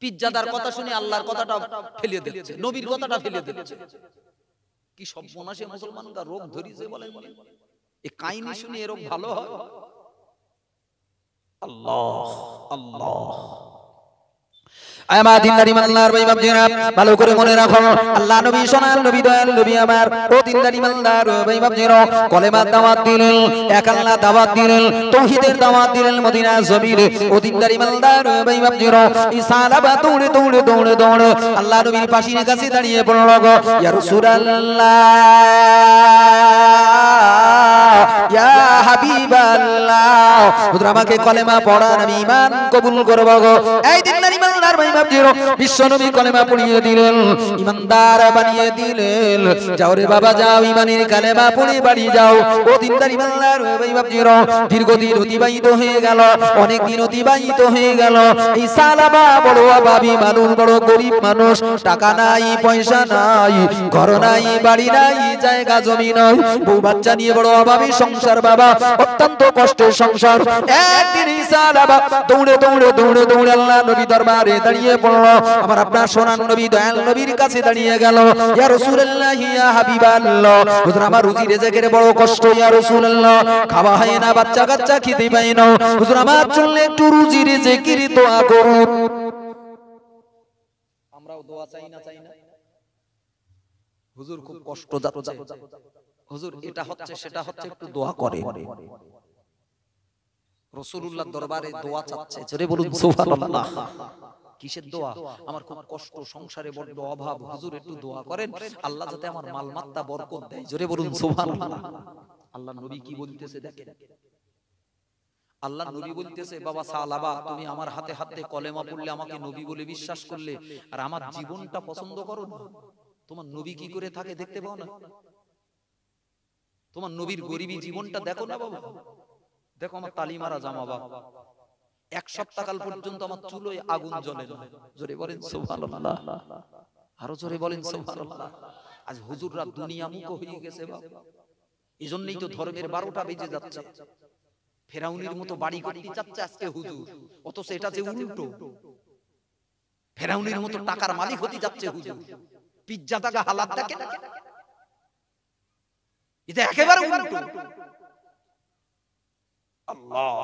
পীরজাদার কথা শুনে আল্লাহর কথাটা ফেলে দিচ্ছে, নবীর কথাটা ফেলে দিচ্ছে। কি সর্বনাশে মুসলমানরা রোগ ধরিছে বলেন। এই কাহিনী শুনে এরকম ভালো হয়? আল্লাহ আল্লাহ। আমার দিনদারি মাল্লার ভাই বাপজিরা, ভালো করে মনে রাখো, আল্লাহ নবী সোনার নবী দয়াল নবী আমার, ও দিনদারি মাল্লার ভাই বাপজিরা, কলেমার দাওয়াত দিলেন, এক আল্লাহ দাওয়াত দিলেন, তাওহীদের দাওয়াত দিলেন মদিনার জমিনে। ও দিনদারি মাল্লার ভাই বাপজিরা, ইসালাবা দৌড়ে দৌড়ে দৌড়ে দৌড়ে আল্লাহ নবীর পাশির কাছে দাঁড়িয়ে পড়ল, গো ইয়া রাসূলুল্লাহ, ইয়া হাবিবাল্লাহ, হুজুর আমাকে কলেমা পড়ান, আমি ঈমান কবুল করব। গো এই দিনদারি মাল্লার ভাই বাপজিরা, বিশ্বনবী কলেমা পড়িয়ে দিলেন, ঈমানদার বানিয়ে দিলেন। যাও রে বাবা যাও, ঈমানের কালেমা পড়ে বাড়ি যাও। ও দিনদারি মাল্লার ভাই বাপজিরা, দীর্ঘদিন অতিবাহিত হয়ে গেল, অনেক দিন অতিবাহিত হয়ে গেল। এই সালাবা বড় অভাবী মানুষ, বড় গরিব মানুষ, টাকা নাই, পয়সা নাই, ঘর নাই, বাড়ি নাই, জায়গা জমি নাই, বউ বাচ্চা নিয়ে বড় অভাবী সংসার বাবা, অত্যন্ত কষ্টের সংসার। একদিন এই সালাবা দৌড়ে দৌড়ে দৌড়ে দৌড়ে আল্লাহ নবী দরবারে দাঁড়িয়ে পড়লো, আমার আপনার সোনার নবী দয়াল নবীর কাছে দাঁড়িয়ে গেল। ইয়া রাসূলুল্লাহ, ইয়া হাবিবাল্লাহ, হুজুর আমার রুজি রিজেকের বড় কষ্ট, ইয়া রাসূলুল্লাহ, খাওয়া হয় না, বাচ্চা কাচ্চা খেতে পাই না, হুজুর আমার জন্য একটু রুজি রিজেকের দোয়া করুন। আমরাও দোয়া চাই না, চাই না? হুজুর খুব কষ্ট যাচ্ছে, হুজুর এটা হচ্ছে সেটা হচ্ছে, একটু দোয়া করে। রাসূলুল্লাহর দরবারে দোয়া চাচ্ছে, জোরে বলুন সুবহানাল্লাহ। কিসের দোয়া? আমার খুব কষ্ট, সংসারে বড় অভাব, হুজুর একটু দোয়া করেন আল্লাহ যাতে আমার মালমাত্তা বরকত দেয়। জোরে বলুন সুবহানাল্লাহ। আল্লাহ নবী কি বলতেছে দেখেন, আল্লাহ নবী বলতেছে, বাবা সালাবা তুমি আমার হাতে হাতে কলেমা পড়লে, আমাকে নবী বলে বিশ্বাস করলে, আর আমার জীবনটা পছন্দ করো না, তোমার নবী কি করে থাকে দেখতে পাও না? তোমার নবীর গরিবী জীবনটা দেখো না বাবা, দেখো আমার তালিমারা জামা বাবা, এক সপ্তাহ কাল পর্যন্ত আমার চুলোয় আগুন জ্বলে না। জোরে বলেন সুবহানাল্লাহ, আরো জোরে বলেন সুবহানাল্লাহ। আজ হুজুররা দুনিয়ামুখ হয়ে গেছে বাবা, এজন্যই তো ধর্মের 12টা বেজে যাচ্ছে। ফেরাউনের মতো বাড়ি করতে চাচ্ছে আজকে হুজুর, অথচ এটা যে উল্টো। ফেরাউনের মতো টাকার মালিক হতে যাচ্ছে হুজুর, পিজ্জা টাকা হালাত দেখে, এটা একেবারে উল্টো। আল্লাহ,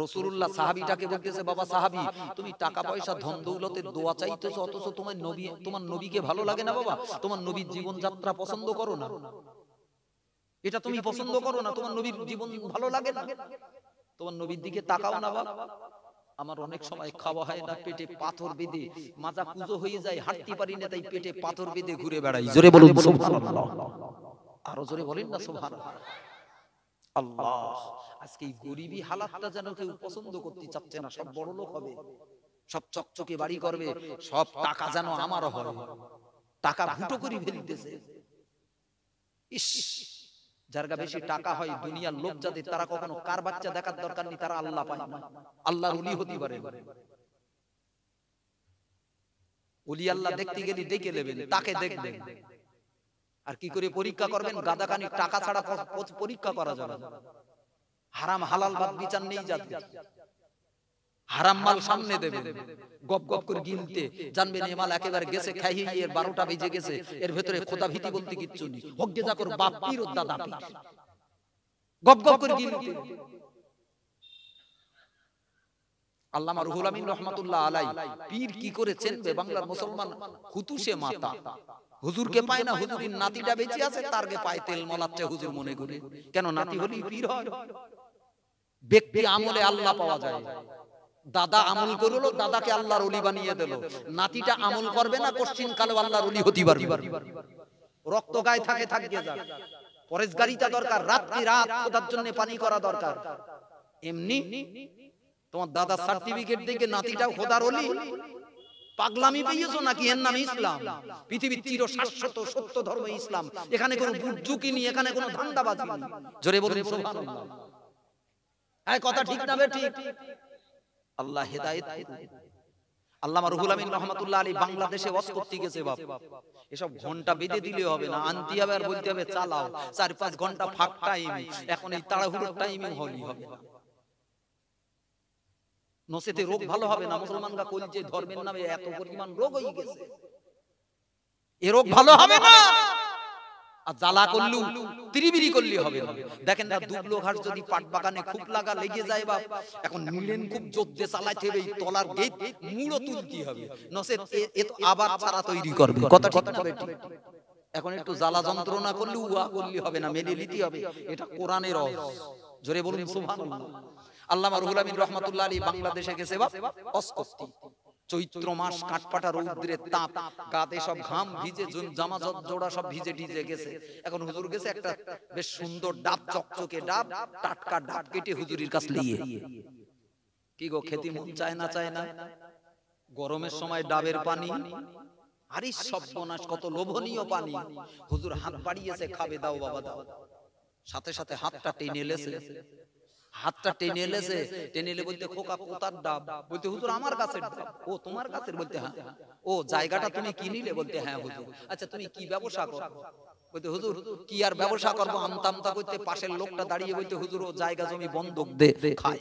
রাসূলুল্লাহ সাহাবীটাকে বলতেছে, বাবা সাহাবী, তুমি টাকা পয়সা ধন দৌলতের দোয়া চাইতেছো, অথচ তোমার নবীকে ভালো লাগে না বাবা? তোমার নবীর জীবন যাত্রা পছন্দ করো না? এটা তুমি পছন্দ করো না? তোমার নবীর জীবন ভালো লাগে না? তোমার নবীর দিকে তাকাও না বাবা। আমার অনেক সময় খাওয়া হয় না, পেটে পাথর বেঁধে মাজা কুজো হয়ে যায়, হাঁটতে পারি না, তাই পেটে পাথর বেঁধে ঘুরে বেড়াই। জোরে বলুন সুবহানাল্লাহ, আরো জোরে বলেন না সুবহানাল্লাহ। আল্লাহ, আজকে এই গরিবী হালাতটা যেন কেউ পছন্দ করতে চাচ্ছে না। সব বড় লোক হবে, সব চকচকে বাড়ি করবে, সব টাকা যেন আমার হয়, টাকা ভুটো করে ফেলতেছে। ইস, যার বেশি টাকা হয় দুনিয়ার লোক যাদের, তারা কখনো কার বাচ্চা দেখার দরকার নেই, তারা আল্লাহ পায় না, আল্লাহর ওলি হতে পারে। ওলি আল্লাহ দেখতে গেলে দেখে নেবেন, তাকে দেখবেন। আর কি করে পরীক্ষা করবেন? গাদাকানি টাকা ছাড়া পরীক্ষা করা যাবে না। হারাম হালাল বাদ বিচার নেই যাতে। হারাম মাল সামনে দেবেন, গপ গপ করে গিলতে জানবেন এই মাল একেবারে গেছে, খাইয়ে এর 12টা বেজে গেছে, এর ভেতরে খোদা ভীতি বলতে কিচ্ছু নেই। হগ্গে যা কর বাপ পীর ও দাদা পীর, গপ গপ করে গিলতে। আল্লামা রুহুল আমিন রাহমাতুল্লাহ আলাইহি পীর কি করে চেনবে? বাংলার মুসলমান হুতুশে মাতা, হুজুরকে পায় না, হুজুরের নাতিটা বেঁচে আছে, তারকে পায় তেল মলাচ্ছে হুজুর মনে করে। কেন? নাতি হলেই পীর হয়? ব্যক্তি আমলে আল্লাহ পাওয়া যায়। দাদা আমল করলো, দাদাকে আল্লাহর ওলি বানিয়ে দিল, নাতিটা আমল করবে না, কোশ্চিন কালো আল্লাহর ওলি হতে পারবে। রক্ত গায়ে থাকে, থাকিয়ে যাক, পরেশগারিতা দরকার, রাত্রি রাত খোদার জন্য পানি করা দরকার। এমনি তোমার দাদা সার্টিফিকেট দেখে নাতিটাও খোদার ওলি? পাগলামি পেয়েছো নাকি? এর নাম ইসলাম। পৃথিবীর চির শাশ্বত সত্য ধর্ম ইসলাম। এখানে কোনো বুঝুকি নেই, এখানে কোনো ধান্দাবাজি নেই। জোরে বলুন সুবহানাল্লাহ। এই কথা ঠিক না ঠিক? আল্লাহ হেদায়েত করুন। আল্লামা রুহুল আমিন রাহমাতুল্লাহ আলাইহি বাংলাদেশে ওয়াজ করতে গেছে বাপ, এসব ঘন্টা বেঁধে দিলে হবে না, আনতে হবে আর বলতে হবে চালাও। 4-5 ঘন্টা ফাঁক টাইম, এখন এই তাড়াহুড়োর টাইমিং হলি হবে না, নসেতে রোগ ভালো হবে না। মুসলমানরা কইছে ধর্মের নামে এত পরিমাণ রোগ হয়ে গেছে, এই রোগ ভালো হবে না। আর জ্বালা করলু ত্রিবিরি করলে হবে না। দেখেন না, দুবলো ঘাস যদি পাট বাগানে খুব লাগা লেগে যায় বাপ, এখন নিলেন খুব জোর দিয়ে চালাইতে হবে, এই তলার গেট মুড়ো তুলতে হবে, নসেত এ তো আবার চারা তৈরি করবে। কথা ঠিক না বেটি? এখন একটু জ্বালা যন্ত্রণা করলে উয়া করলে হবে না, মেনে নিতে হবে, এটা কোরআনের রস। জোরে বলুন সুবহানাল্লাহ। আল্লামা রুহুল আমিন রাহমাতুল্লাহ আলাইহি বাংলাদেশে গেছে বাপ ওয়াজ করতে। চৈত্র মাস, কাঠপাটা রৌদ্রের তাপ, গাতে সব ঘাম ভিজে, জামা জোড়া সব ভিজে টিজে গেছে। এখন হুজুর গেছে একটা বেশ সুন্দর ডাব, চকচকে ডাব, টাটকা ডাব কেটে হুজুরির কাছে নিয়ে, কি গো খেতে মন চায় না? চায় না? গরমের সময় ডাবের পানি, আরে সর্বনাশ, কত লোভনীয় পানি। হুজুর হাত বাড়িয়েছে, খাবে, দাও বাবা দাও। সাথে সাথে হাতটা টেনে এলেছে, হাতটা টেনে এলেছে, টেনে এলে বলতে, খোকা কোথার ডাব? বলতে, হুজুর আমার গাছের ডাব। ও তোমার গাছের? বলতে হ্যাঁ। ও জায়গাটা তুমি কিনিলে? বলতে হ্যাঁ হুজুর। আচ্ছা তুমি কি ব্যবসা করো? বলতে, হুজুর কি আর ব্যবসা করবো, আমতা করতে। পাশের লোকটা দাঁড়িয়ে বলতে, হুজুর ও জায়গা জমি বন্ধক দে খায়,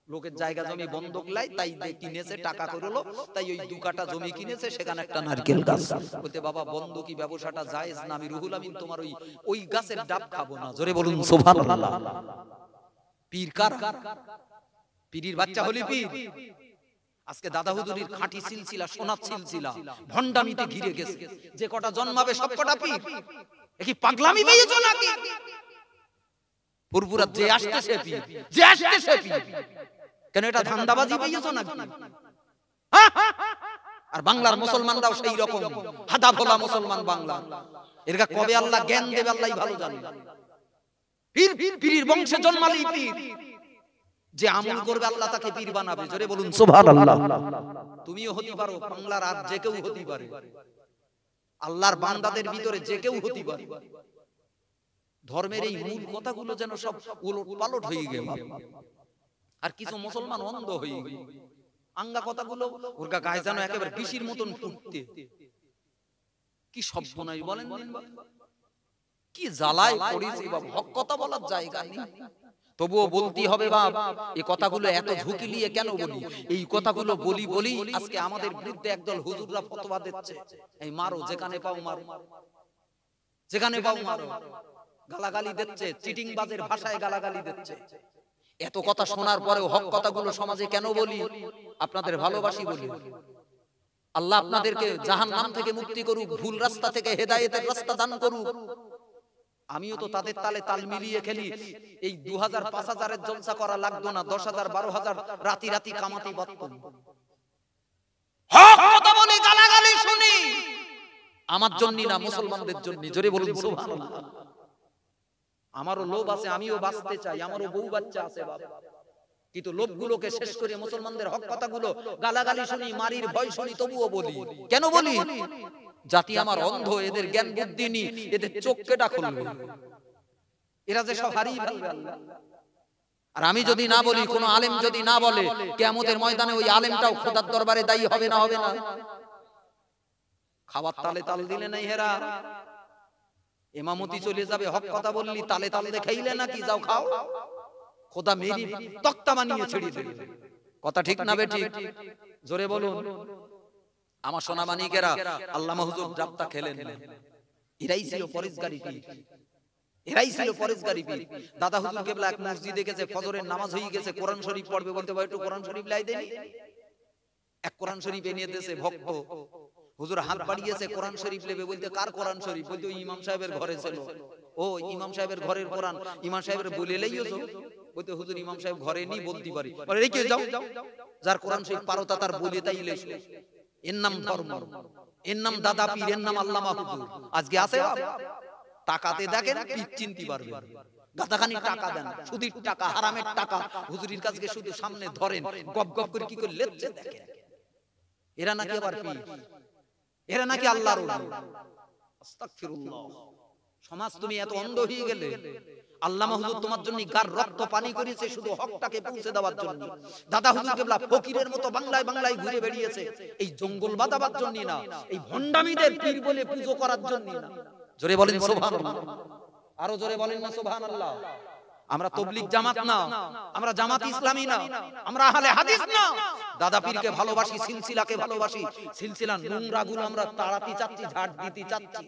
লোকের জায়গা জমি বন্ধক লাই, তাই কিনেছে, টাকা করলো, তাই ওই 2 কাঠা জমি কিনেছে, সেখানে একটা নারকেল গাছ। বলতে, বাবা বন্ধকি ব্যবসাটা জায়েজ না, আমি রুহুল আমিন তোমার ওই গাছের ডাব খাবো না। জোরে বলুন সুবহানাল্লাহ। পীর কার? পীরির বাচ্চা হলি পীর। আজকে দাদা হুজুরির খাঁটি সিলসিলা, সোনার সিলসিলা ভন্ডামিতে ঘিরে গেছে, যে কটা জন্মাবে সব কটা পীর। এ কি পাগলামি পেয়েছো নাকি? পুরপুরা যে আসছে সে পীর, যে আসছে সে পীর। কেন এটা ধান্দাবাজি পেয়েছো নাকি? আর বাংলার মুসলমানরাও সেই রকম হাদা ভোলা মুসলমান বাংলা। এরকা কবে আল্লাহ জ্ঞান দেবে আল্লাহই ভালো জানে। পীর পীরের বংশে জন্মালেই পীর, যে আমল করবে আল্লাহ তাকে পীর বানাবে। জোরে বলুন সুবহানাল্লাহ। তুমিও হতে পারো, বাংলার আর যে কেউ হতে পারে, আল্লাহর বান্দাদের ভিতরে যে কেউ হতে পারে। ধর্মের এই মূল কথাগুলো যেন সব উলট পালট হয়ে গেল, আর কিছু মুসলমান অন্ধ হয়ে গেল। আঙ্গা কথাগুলো ওর গায়ে যেন একেবারে বিষির মতন ফুটতে। কি শব্দ নাই বলেন, কি জ্বালায় পড়েছি বাবা, হক কথা বলার জায়গা নেই, তবুও বলতে হবে বাপ। এই কথাগুলো এত ঝুঁকি নিয়ে কেন বলি? এই কথাগুলো বলি বলি আজকে আমাদের বিরুদ্ধে একদল হুজুররা ফতোয়া দিচ্ছে, এই মারো, যেখানে পাও মারো, যেখানে পাও মারো, গালাগালি দিচ্ছে, চিটিং বাজের ভাষায় গালাগালি দিচ্ছে। এত কথা শোনার পরেও হক কথাগুলো সমাজে কেন বলি? আপনাদের ভালোবাসি বলি। আল্লাহ আপনাদেরকে জাহান্নাম থেকে মুক্তি করুক, ভুল রাস্তা থেকে হেদায়েতের রাস্তা দান করুক। আমিও তো তাদের তালে তাল মিলিয়ে খেলি। এই 2000-5000 এর জলসা করা লাগতো না, 10,000-12,000 রাতি রাতি কামাতে পারতাম। হক কথা বলি, গালাগালি শুনি, আমার জন্য না, মুসলমানদের জন্য। জোরে বলুন সুবহানাল্লাহ। আমারও লোভ আছে, আমিও বাঁচতে চাই, আমারও বউ বাচ্চা আছে বাবা, কিন্তু লোভগুলোকে শেষ করে মুসলমানদের হক কথাগুলো গালাগালি শুনি, মারির ভয় শুনি, তবুও বলি। কেন বলি? জাতি আমার অন্ধ, এদের জ্ঞান বুদ্ধি নেই, এদের চোখ কেটা খুলবে, এরা যে সব হারিয়ে ফেলবে আল্লাহ। আর আমি যদি না বলি, কোন আলেম যদি না বলে, কিয়ামতের ময়দানে ওই আলেমটাও খোদার দরবারে দায়ী হবে না? হবে না? খাবার তালে তাল দিলে নাই হেরা, ইমামতি চলে যাবে, হক কথা বললি, তালে তাল দেখাইলে নাকি যাও খাও, খোদা মেরি তক্তা বানিয়ে ছেড়ে দেবে। কথা ঠিক না বেঠিক? জোরে বলুন। আমার সোনা মানিকেরা, আল্লামা হুজুর জাবতা খেলেন, এরাই ছিল পরেশগারী পীর, এরাই ছিল পরেশগারী পীর। দাদা হুজুর কেবলা এক মসজিদে গেছে, ফজরের নামাজ হয়ে গেছে, কোরআন শরীফ পড়বে, বলতে ভাই একটু কোরআন শরীফ লাই দেনি। এক কোরআন শরীফ এনে দিয়েছে ভক্ত, হুজুর হাত বাড়িয়েছে, কোরআন শরীফ নেবে, বলতে কার কোরআন শরীফ? বলতে ওই ইমাম সাহেবের ঘরে ছিল। ও ইমাম সাহেবের ঘরের কোরআন, ইমাম সাহেবের বলে লাইছো? বলতে হুজুর ইমাম সাহেব ঘরে নেই, বলতে পারি। বলে রেখে যাও, যার কোরআন শরীফ পারো তা তার বলে তাই লেছো। এর নাম ধর্ম, এর নাম দাদা পীর, এর নাম আল্লামা হুজুর। আজকে আছে টাকাতে দেখেন, পীর চিনতে পারবেন। গাদাখানি টাকা দেন, সুদির টাকা, হারামের টাকা, হুজুরির কাছে শুধু সামনে ধরেন, গপ গপ করে কি করে লেচ্ছে দেখেন। এরা নাকি আবার পীর, এরা নাকি আল্লাহর ওলি। আস্তাগফিরুল্লাহ। সমাজ তুমি এত অন্ধ হয়ে গেলে। আল্লামা হুজুর তোমার জন্য গার রক্ত পানি করেছে শুধু হকটাকে পৌঁছে দেওয়ার জন্য। দাদা হুজুর কেবলা ফকিরের মতো বাংলায় বাংলায় ঘুরে বেরিয়েছে এই জঙ্গল বাঁধাবার জন্য না, এই ভণ্ডামীদের পীর বলে পূজা করার জন্য না। জোরে বলেন সুবহানাল্লাহ, আরো জোরে বলেন না সুবহানাল্লাহ। আমরা তাবলীগ জামাত না, আমরা জামাত ইসলামী না, আমরা আহলে হাদিস না। দাদা পীরকে ভালোবাসি, সিলসিলাকে ভালোবাসি, সিলসিলার নোংরাগুলো আমরা তাড়াতে চাচ্ছি, ঝাড় দিতে চাচ্ছি।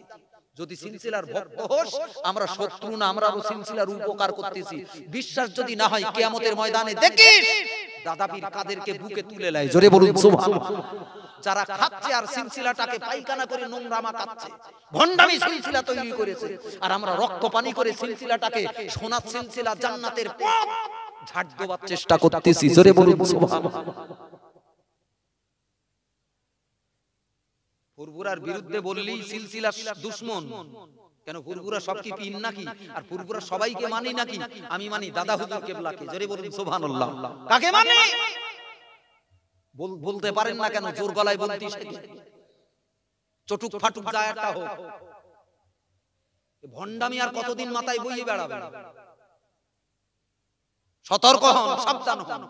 যদি সিলসিলার ভক্ত হোস, আমরা শত্রু না, আমরা সিলসিলার উপকার করতেছি। বিশ্বাস যদি না হয়, কিয়ামতের ময়দানে দেখিস দাদা পীর কাদেরকে বুকে তুলে নেয়। জোরে বলুন সুবহানাল্লাহ। যারা খাচ্ছে আর সিলসিলাটাকে পায়খানা করে নোংরা মাখাচ্ছে, ভণ্ডামি সিলসিলা তৈরি করেছে, আর আমরা রক্ত পানি করে সিলসিলাটাকে সোনার সিলসিলা, জান্নাতের পথ ঝাড় দেওয়ার চেষ্টা করতেছি। জোরে বলুন সুবহানাল্লাহ। ফুরফুরার বিরুদ্ধে বললেই সিলসিলা দুশমন। কেন ফুরফুরা সব কি পীর নাকি? আর ফুরফুরা সবাইকে মানি নাকি? আমি মানি দাদা হুজুর কেবলাকে। জোরে বলুন সুবহানাল্লাহ। কাকে মানি? বলতে পারেন না কেন? জোর গলায় বলতে শিখে, চটুক ফাটুক যায় একটা হোক। ভণ্ডামি আর কতদিন মাথায় বইয়ে বেড়াবে? সতর্ক হন, সাবধান হন।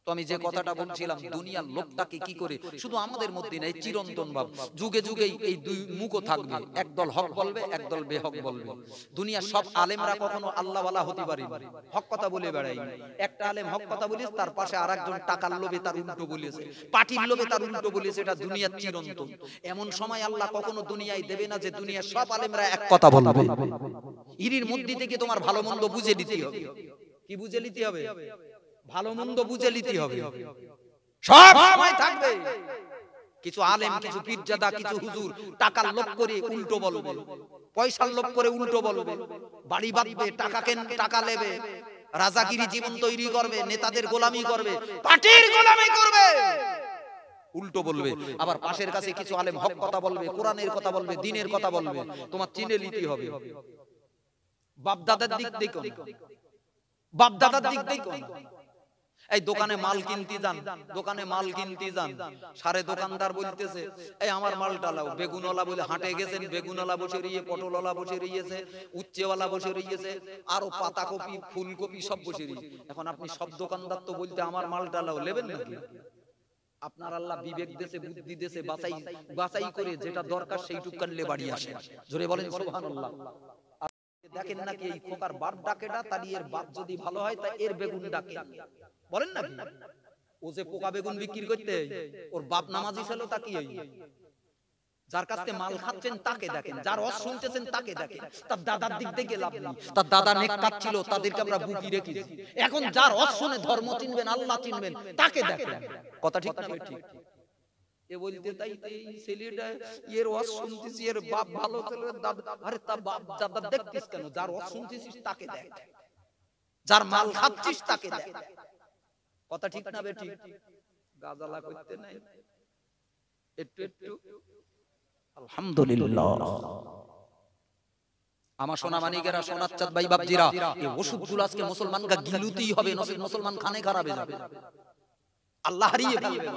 তো আমি যে কথাটা বলছিলাম, দুনিয়ার লোকটাকে কি করে শুধু আমাদের মধ্যে নেই, চিরন্তন ভাব, যুগে যুগেই এই দুই মুখও থাকবে, একদল হক বলবে, একদল বেহক বলবে। দুনিয়ার সব আলেমরা কখনো আল্লাহওয়ালা হতে পারে হক কথা বলে বেড়াই। একটা আলেম হক কথা বলিস, তার পাশে আরেকজন টাকার লোভে তার উল্টো বলেছে, পার্টির লোভে তার উল্টো বলেছে। এটা দুনিয়ার চিরন্তন। এমন সময় আল্লাহ কখনো দুনিয়ায় দেবে না যে দুনিয়ার সব আলেমরা এক কথা বলবে। এর মধ্যে থেকে তোমার ভালো মন্দ বুঝে নিতে হবে। কি বুঝে নিতে হবে? ভালো মন্দ বুঝে নিতে হবে। সব সময় থাকবে কিছু আলেম, কিছু পীরজাদা, কিছু হুজুর টাকার লোভ করে উল্টো বলবে, পয়সার লোভ করে উল্টো বলবে, বাড়ি বাঁধবে, টাকা নেবে, রাজাগিরি জীবন তৈরি করবে, নেতাদের গোলামি করবে, পার্টির গোলামি করবে, উল্টো বলবে। আবার পাশের কাছে কিছু আলেম হক কথা বলবে, কোরআনের কথা বলবে, দ্বীনের কথা বলবে। তোমার চিনে নিতে হবে। বাপ দাদার দিক দেখো, বাপ দাদার দিক দেখো। এই দোকানে মাল কিনতে যান, দোকানে মাল কিনতে যান, সারে দোকানদার বলতেছে এই আমার মালটা লাও। বেগুনওয়ালা বলে হাঁটে গেছেন, বেগুনওয়ালা বসে রইয়ে, পটলওয়ালা বসে রইয়েছে, উচ্চেওয়ালা বসে রইয়েছে, আরো পাতাকপি ফুলকপি সব বসে রইয়েছে। এখন আপনি সব দোকানদার তো বলতে আমার মালটা লাও, নেবেন নাকি? আপনার আল্লাহ বিবেক দেশে, বুদ্ধি দেশে, বাছাই করে যেটা দরকার সেইটুকু কানলে বাড়ি আসে। জোরে বলেন সুবহানাল্লাহ। দেখেন নাকি এই খোকার বাপ ডাকেটা, তার এর বাপ যদি ভালো হয় তা এর বেগুন ডাকে, বলেন না? ও যে পোকা বেগুন বিক্রি করতে, ওর বাপ নামাজি ছিল, তা কি? যার কাছে মাল খাচ্ছেন তাকে দেখেন, যার ওয়াজ শুনতেছেন তাকে দেখেন। তার দাদার দিক থেকে লাভ নেই, তার দাদা নেককার ছিল, তাদেরকে আমরা বুকি রেখেছি। এখন যার ওয়াজ শুনে ধর্ম চিনবেন, আল্লাহ চিনবেন, তাকে দেখেন। কথা ঠিক না? ঠিক। এ বলতে তাই এই ছেলেটা এর ওয়াজ শুনতেছি, এর বাপ ভালো ছিল, দাদা, আরে তার বাপ দাদা দেখতিস কেন? যার ওয়াজ শুনতেছিস তাকে দেখ, যার মাল খাচ্ছিস তাকে দেখ। কথা ঠিক না? ঠিক। গাজালা করতে নাই একটু একটু আলহামদুলিল্লাহ। আমার সোনা মানিকেরা, সোনার চাঁদ ভাই বাপজিরা, এই ওষুধগুলো আজকে মুসলমানকে গিলুতেই হবে, নসিব মুসলমান খানে খারাপ হয়ে যাবে, আল্লাহ হারিয়ে ফেলবে।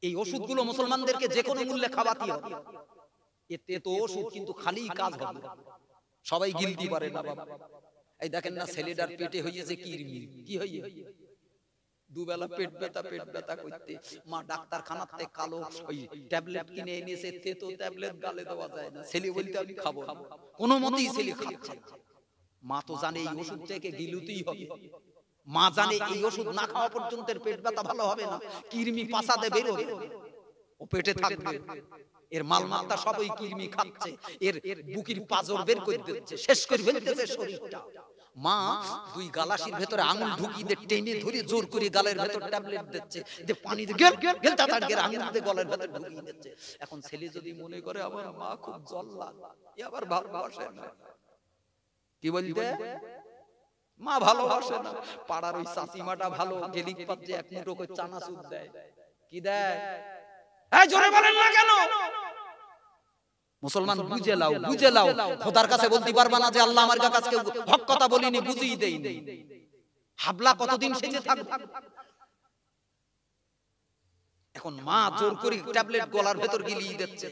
এই ওষুধগুলো মুসলমানদেরকে যে কোনো মূল্যে খাওয়াতে হবে। এতে তো ওষুধ কিন্তু খালি কাজ হবে, সবাই গিলতে পারে না বাবা। এই দেখেন না ছেলেটার পেটে হইয়েছে কিরমি, কি হইয়ে? দুবেলা পেট ব্যথা করতে মা ডাক্তারখানার থেকে কালো ওই ট্যাবলেট কিনে এনেছে, তেতো ট্যাবলেট গালে দেওয়া যায় না। ছেলে বলতে আমি খাবো, কোনো মতেই ছেলে খাচ্ছে। মা তো জানে এই ওষুধ থেকে গিলুতেই হবে, মা জানে এই ওষুধ না খাওয়া পর্যন্ত পেট ব্যথা ভালো হবে না, কিরমি পাছাতে বের হবে, ও পেটে থাকবে। এর মালমাতা সব ওই কিরমি খাচ্ছে, এর বুকির পাজর বের করে দিচ্ছে, শেষ করে ফেলতেছে শরীরটা। মা দুই গালাসির ভেতরে আঙুল ঢুকিয়ে দিয়ে টেনে ধরে জোর করে গালের ভেতর ট্যাবলেট দিচ্ছে, যে পানি দিয়ে গেল গেল তাড়াতাড়ি আঙুল দিয়ে গলার ভেতর ঢুকিয়ে দিচ্ছে। এখন ছেলে যদি মনে করে আমার মা খুব জল্লা, এ আবার ভালোবাসে না, কি বলতে? মা ভালোবাসে না। পাড়ার ওই চাচিমাটা ভালো, গেলিক পাচ্ছে এক মুঠো করে চানাচুর দেয়, কি দেয়? এই জোরে বলেন না কেন? মুসলমান বুঝে লাও, বুঝে লাও। খোদার কাছে বলতে পারবা না যে আল্লাহ আমার কাছে হক কথা বলিনি, বুঝিয়ে দেইনি। হাবলা কতদিন সেজে থাকবে? এখন মা জোর করে ট্যাবলেট গলার ভেতর গিলিয়ে দিচ্ছে।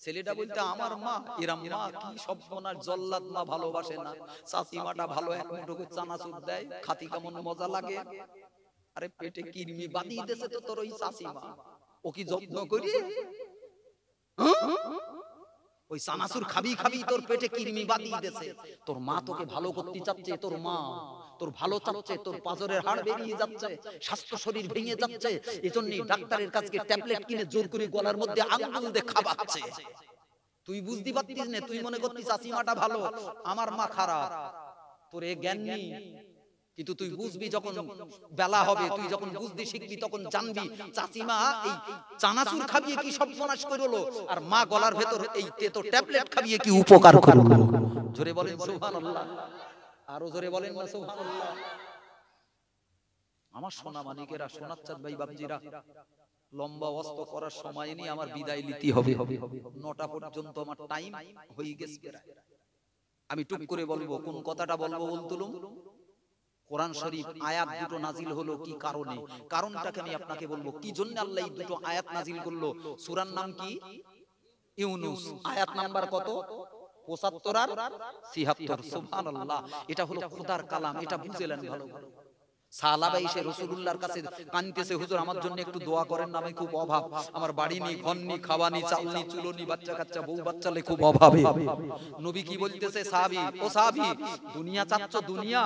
ছেলেটা বলতে আমার মা, এরা মা কি সব সোনার জল্লাদ, মা ভালোবাসে না। চাচিমাটা ভালো, এক মুঠো করে চানাচুর দেয়, খাতি কেমন মজা লাগে। আরে পেটে কিরমি বাঁধিয়ে দিয়েছে তো তোর ওই চাচিমা, ও কি যত্ন করি? ওই চানাচুর খাবি খাবি তোর পেটে কিরমি বাঁধিয়ে দিয়েছে। তোর মা তোকে ভালো করতে চাচ্ছে, তোর মা তোর ভালো চাচ্ছে, তোর পাজরের হাড় বেরিয়ে যাচ্ছে, স্বাস্থ্য শরীর ভেঙে যাচ্ছে, এজন্যই ডাক্তারের কাছে ট্যাবলেট কিনে জোর করে গলার মধ্যে আঙুল দিয়ে খাওয়াচ্ছে। তুই বুঝতে পারতিস না, তুই মনে করতিস চাচিমাটা ভালো, আমার মা খারাপ। তোর এ জ্ঞান নেই, কিন্তু তুই বুঝবি যখন বেলা হবে, তুই যখন বুঝতে শিখবি তখন জানবি চাচিমা এই চানাচুর খাবিয়ে কি সর্বনাশ করলো, আর মা গলার ভেতর এই তেতো ট্যাবলেট খাবিয়ে কি উপকার করলো। জোরে বলেন সুবহানাল্লাহ, আরো জোরে বলেন না সুবহানাল্লাহ। আমার সোনা মানিকেরা, সোনার চাঁদ ভাই বাপজিরা, লম্বা অস্ত করার সময় নেই, আমার বিদায় নিতে হবে। 9টা পর্যন্ত আমার টাইম হয়ে গেছে। আমি টুক করে বলবো, কোন কথাটা বলবো বলতুলুম। কোরআন শরীফ আয়াত দুটো নাজিল হলো কি কারণে, কারণটাকে আমি আপনাকে বলবো। কি জন্য আল্লাহ এই দুটো আয়াত নাজিল করলো? সূরার নাম কি? ইউনূস। আয়াত নাম্বার কত? 75 আর 76। সুবহানাল্লাহ, এটা হলো খোদার কালাম, এটা বুঝলেন ভালো ভালো। সাহাবা এসে রাসূলুল্লাহর কাছে কাঁদতেছে, হুজুর আমার জন্য একটু দোয়া করেন না, আমি খুব অভাব, আমার বাড়ি নেই, ঘর নেই, খাওয়া নেই, চাল নেই, চুলো নেই, বাচ্চা কাচ্চা বউ বাচ্চালে খুব অভাবে। নবী কি বলতেছে? সাহাবী, ও সাহাবী, দুনিয়া চাচ্ছ? দুনিয়া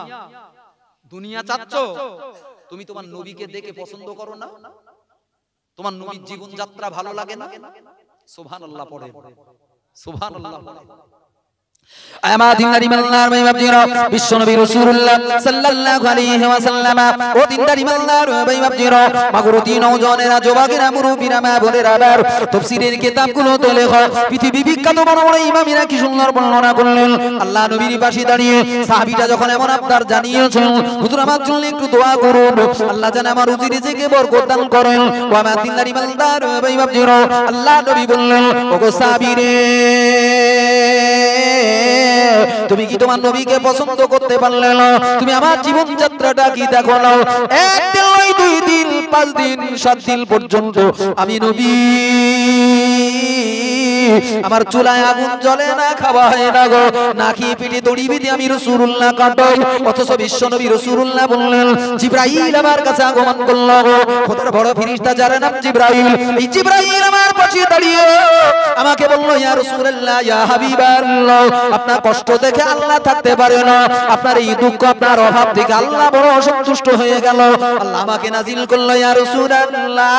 দুনিয়া চাচ্ছ? তুমি তোমার নবীকে দেখে পছন্দ করো না? তোমার নবীর জীবন যাত্রা ভালো লাগে না? সুবহানাল্লাহ পড়ে, সুবহানাল্লাহ। আমাদিন দিনদার ভাই বাপজিরা, বিশ্বনবী রাসূলুল্লাহ সাল্লাল্লাহু আলাইহি ওয়াসাল্লাম ও দিনদার ইমানদার ভাই বাপজিরা, মাগুরতি নওজওয়ানেরা, যুবকেরা, মুরব্বিরা, মা বোনেরা, আবার তাফসীরের কিতাবগুলো তো লেখা পৃথিবী বিখ্যাত বড় বড় ইমামেরা কি সুন্দর বর্ণনা করলেন। আল্লাহ নবীর পাশে দাঁড়িয়ে সাহাবীরা যখন এমন আবদার জানিয়েছেন, হুজুর আমার জন্য একটু দোয়া করুন, আল্লাহ যেন আমার রুজি রিজিকে বরকত দান করেন। ও আমার দিনদার ইমানদার ভাই বাপজিরা, আল্লাহ নবী বললেন, ওগো সাহাবীরে তুমি কি তোমার নবীকে পছন্দ করতে পারলে না? তুমি আমার জীবন যাত্রাটা কি দেখো না? একদিন নয়, 2 দিন, 5 দিন, 7 দিন পর্যন্ত আমি নবী, আমার চুলায় আগুন জ্বলে না, খাওয়া হয় না গো, না খেয়ে পেটে দড়ি বেঁধে আমি রাসূলুল্লাহ কাটাই। অথচ বিশ্ব নবী রাসূলুল্লাহ বললেন, জিবরাইল আমার কাছে আগমন করল গো, খোদার বড় ফেরেশতা যার নাম জিবরাইল। এই জিবরাইল আমার পাশে দাঁড়িয়ে আমাকে বলল, ইয়া রাসূলুল্লাহ, ইয়া হাবিবাল্লাহ, আপনার কষ্ট দেখে আল্লাহ থাকতে পারে না, আপনার এই দুঃখ, আপনার অভাব দেখে আল্লাহ বড় অসন্তুষ্ট হয়ে গেল। আল্লাহ আমাকে নাজিল করলো, ইয়া রাসূলুল্লাহ,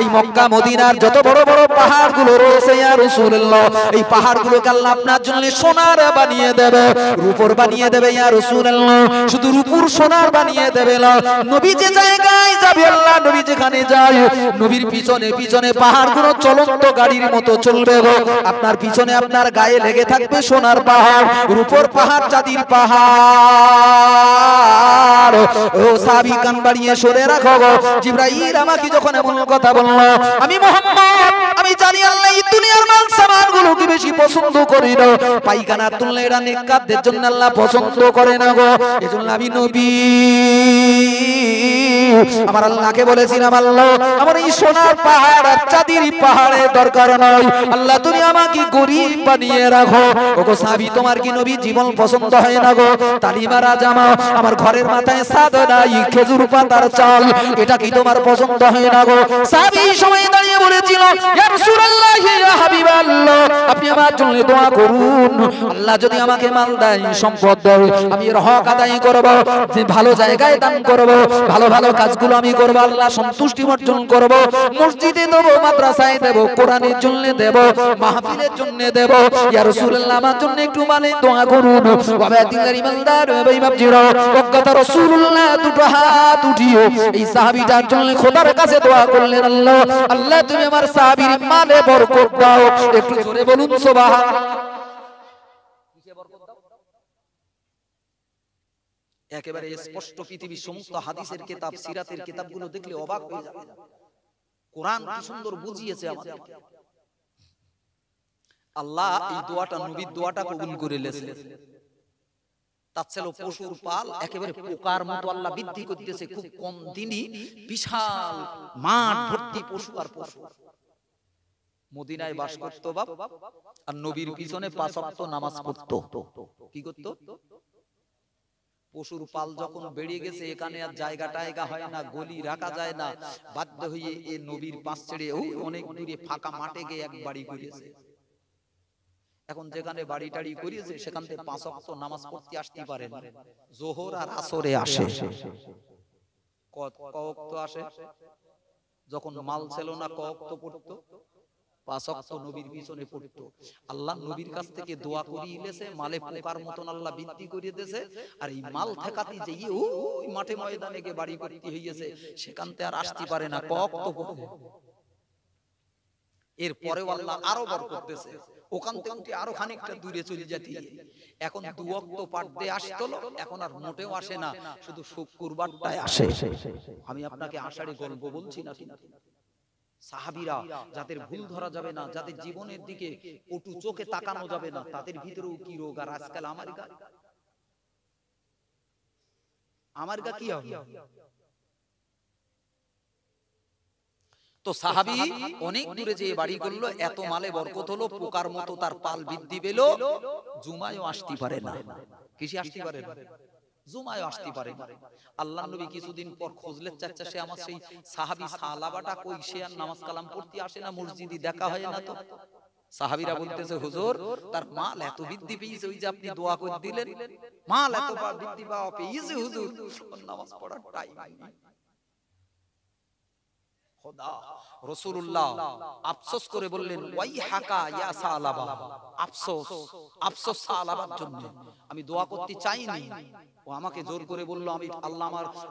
এই মক্কা মদিনার যত বড় বড় পাহাড়গুলো রয়েছে ইয়া রাসূলুল্লাহ, এই পাহাড়গুলোকে আল্লাহ আপনার জন্য সোনার বানিয়ে দেবে, রূপোর বানিয়ে দেবে ইয়া রাসূলুল্লাহ। শুধু রূপুর সোনার বানিয়ে দেবে না, নবী যে জায়গায় যাবে, আল্লাহ নবী যেখানে যায়, নবীর পিছনে পিছনে পাহাড়গুলো চলন্ত গাড়ির মতো চলবে গো। আপনার পিছনে আপনার গায়ে লেগে থাকবে সোনার পাহাড়, রূপোর পাহাড়, চাঁদির পাহাড়। ও সাহাবী কান বাড়িয়ে সরে রাখো গো। জিবরাইল আমাকে যখন এমন কথা বলল, আমি মুহাম্মদ, আমি জানি আল্লাহ এই দুনিয়ার মাল সামানগুলোকে বেশি পছন্দ করে না, পায়খানার তুলনায় এরা নেককারদের জন্য আল্লাহ পছন্দ করে না গো। এজন্য আমি নবী আমার আল্লাহকে বলেছিলাম, আল্লাহ আমার এই সোনার পাহাড় আর চাঁদির পাহাড়ের দরকার নয়, আল্লাহ তুমি আমাকে গরীব বানিয়ে রাখো। ওগো সাহাবী, তোমার কি নবী জীবন পছন্দ হয় না গো? তালিমারা জামা, আমার ঘরের মাথায় ছাদ নাই, খেজুর পাতার চাল, এটা কি তোমার পছন্দ হয় না গো? সাহাবী সময় দাঁড়িয়ে বলেছিল, ইয়া রাসূলুল্লাহ, ইয়া হাবিবাল্লাহ, আপনি আমার জন্য দোয়া করুন, আল্লাহ যদি আমাকে মাল দেয়, সম্পদ দেয়, আমি এর হক আদায় করব, যে ভালো জায়গায় দান করব, ভালো ভালো কাজগুলো আমি করব, আল্লাহ সন্তুষ্টি অর্জন করব, মসজিদে দেব, মাদ্রাসায় দেব, কোরআনের জন্য দেব, মাহফিলের জন্য দেব। ইয়া রাসূলুল্লাহ, আমার জন্য একটু মানে দোয়া করুন। বাবা দিনদার ইমানদার বেঈমানজিরা, অজ্ঞতা রাসূলুল্লাহ দুটো হাত উঠিয়ে এই সাহাবীটার জন্য খোদার কাছে দোয়া করলেন, আল্লাহ, আল্লাহ তুমি আমার সাহাবীর মালে বরকত দাও। একটু জোরে বলুন সুবহানাল্লাহ। কিসে বরকত দাও? একেবারে স্পষ্ট পৃথিবীর সমস্ত হাদিসের কিতাব, সিরাতের কিতাবগুলো দেখলে অবাক হয়ে যাবে। কোরআন কি সুন্দর বুঝিয়েছে আমাদের। আল্লাহ এই দোয়াটা, নবীর দোয়াটা কবুল করে নিয়েছে। তার ছিল পশুর পাল একেবারে পোকার মতো আল্লাহ বৃদ্ধি করতেছে, খুব কম দিনই বিশাল মাঠ ভর্তি পশু আর পশু। মদিনায় বাস করতো বাপ, আর নবীর পিছনে 5 ওয়াক্ত নামাজ পড়তো। কি করতো? পশুর পাল যখন বেড়ে গেছে, এখানে আর জায়গা টায়গা হয় না, গলি রাখা যায় না, বাধ্য হয়ে এ নবীর পাশ ছেড়ে অনেক দূরে ফাঁকা মাঠে গিয়ে এক বাড়ি করেছে। এখন যেখানে বাড়ি টাড়ি করিয়েছে সেখান থেকে 5 ওয়াক্ত নামাজ পড়তে আসতে পারে না, যোহর আর আসরে আসে। কত ওয়াক্ত আসে? যখন মাল ছিল না ক ওয়াক্ত পড়তো? 5 ওয়াক্ত নবীর পিছনে পড়তো। আল্লাহ নবীর কাছ থেকে দোয়া করিয়ে নিয়েছে, মালে পোকার মতন আল্লাহ বৃদ্ধি করিয়ে দিয়েছে। আর এই মাল ঠেকাতে যে ওই মাঠে ময়দানে গিয়ে বাড়ি করতে হইয়েছে, সেখান থেকে আর আসতে পারে না, ক ওয়াক্ত পড়ে। এরপরেও আল্লাহ আরো বড় করতেছে, ওখান থেকে আরো খানিকটা দূরে চলে যেতে। এখন 2 ওয়াক্ত পাঠতে আসতো, এখন আর মোটেও আসে না, শুধু শুক্রবারটায় আসে। আমি আপনাকে আষাঢ়ে গল্প বলছি না, সাহাবীরা যাদের ভুল ধরা যাবে না, যাদের জীবনের দিকে কটু চোখে তাকানো যাবে না, তাদের ভিতরেও কি রোগ। আর আজকাল আমার গা কি হবে? তো সাহাবী অনেক দূরে যে বাড়ি করলো, এত মালে বরকত হলো, পোকার মতো তার পাল বৃদ্ধি পেল, জুমায়ও আসতে পারে না। কিসে আসতে পারে না? জুমায়ও আসতে পারে না। আল্লাহর নবী কিছুদিন পর খুঁজলেন, চাচা সে আমার সেই সাহাবী সালাবাটা কই, সে আর নামাজ কালাম পড়তে আসে না, মসজিদে দেখা হয় না। তো সাহাবীরা বলতেছে, হুজুর তার মাল এত বৃদ্ধি পেয়েছে, ওই যে আপনি দোয়া করে দিলেন, মাল এত বৃদ্ধি পাওয়া পেয়েছে হুজুর, নামাজ পড়ার টাইম নেই। খোদা রাসূলুল্লাহ আফসোস করে বললেন, ওয়াই হাকা ইয়া সালাবা, আফসোস, আফসোস সালাবার জন্য। আমি দোয়া করতে চাইনি, ও আমাকে জোর করে বলল, আমি আল্লাহ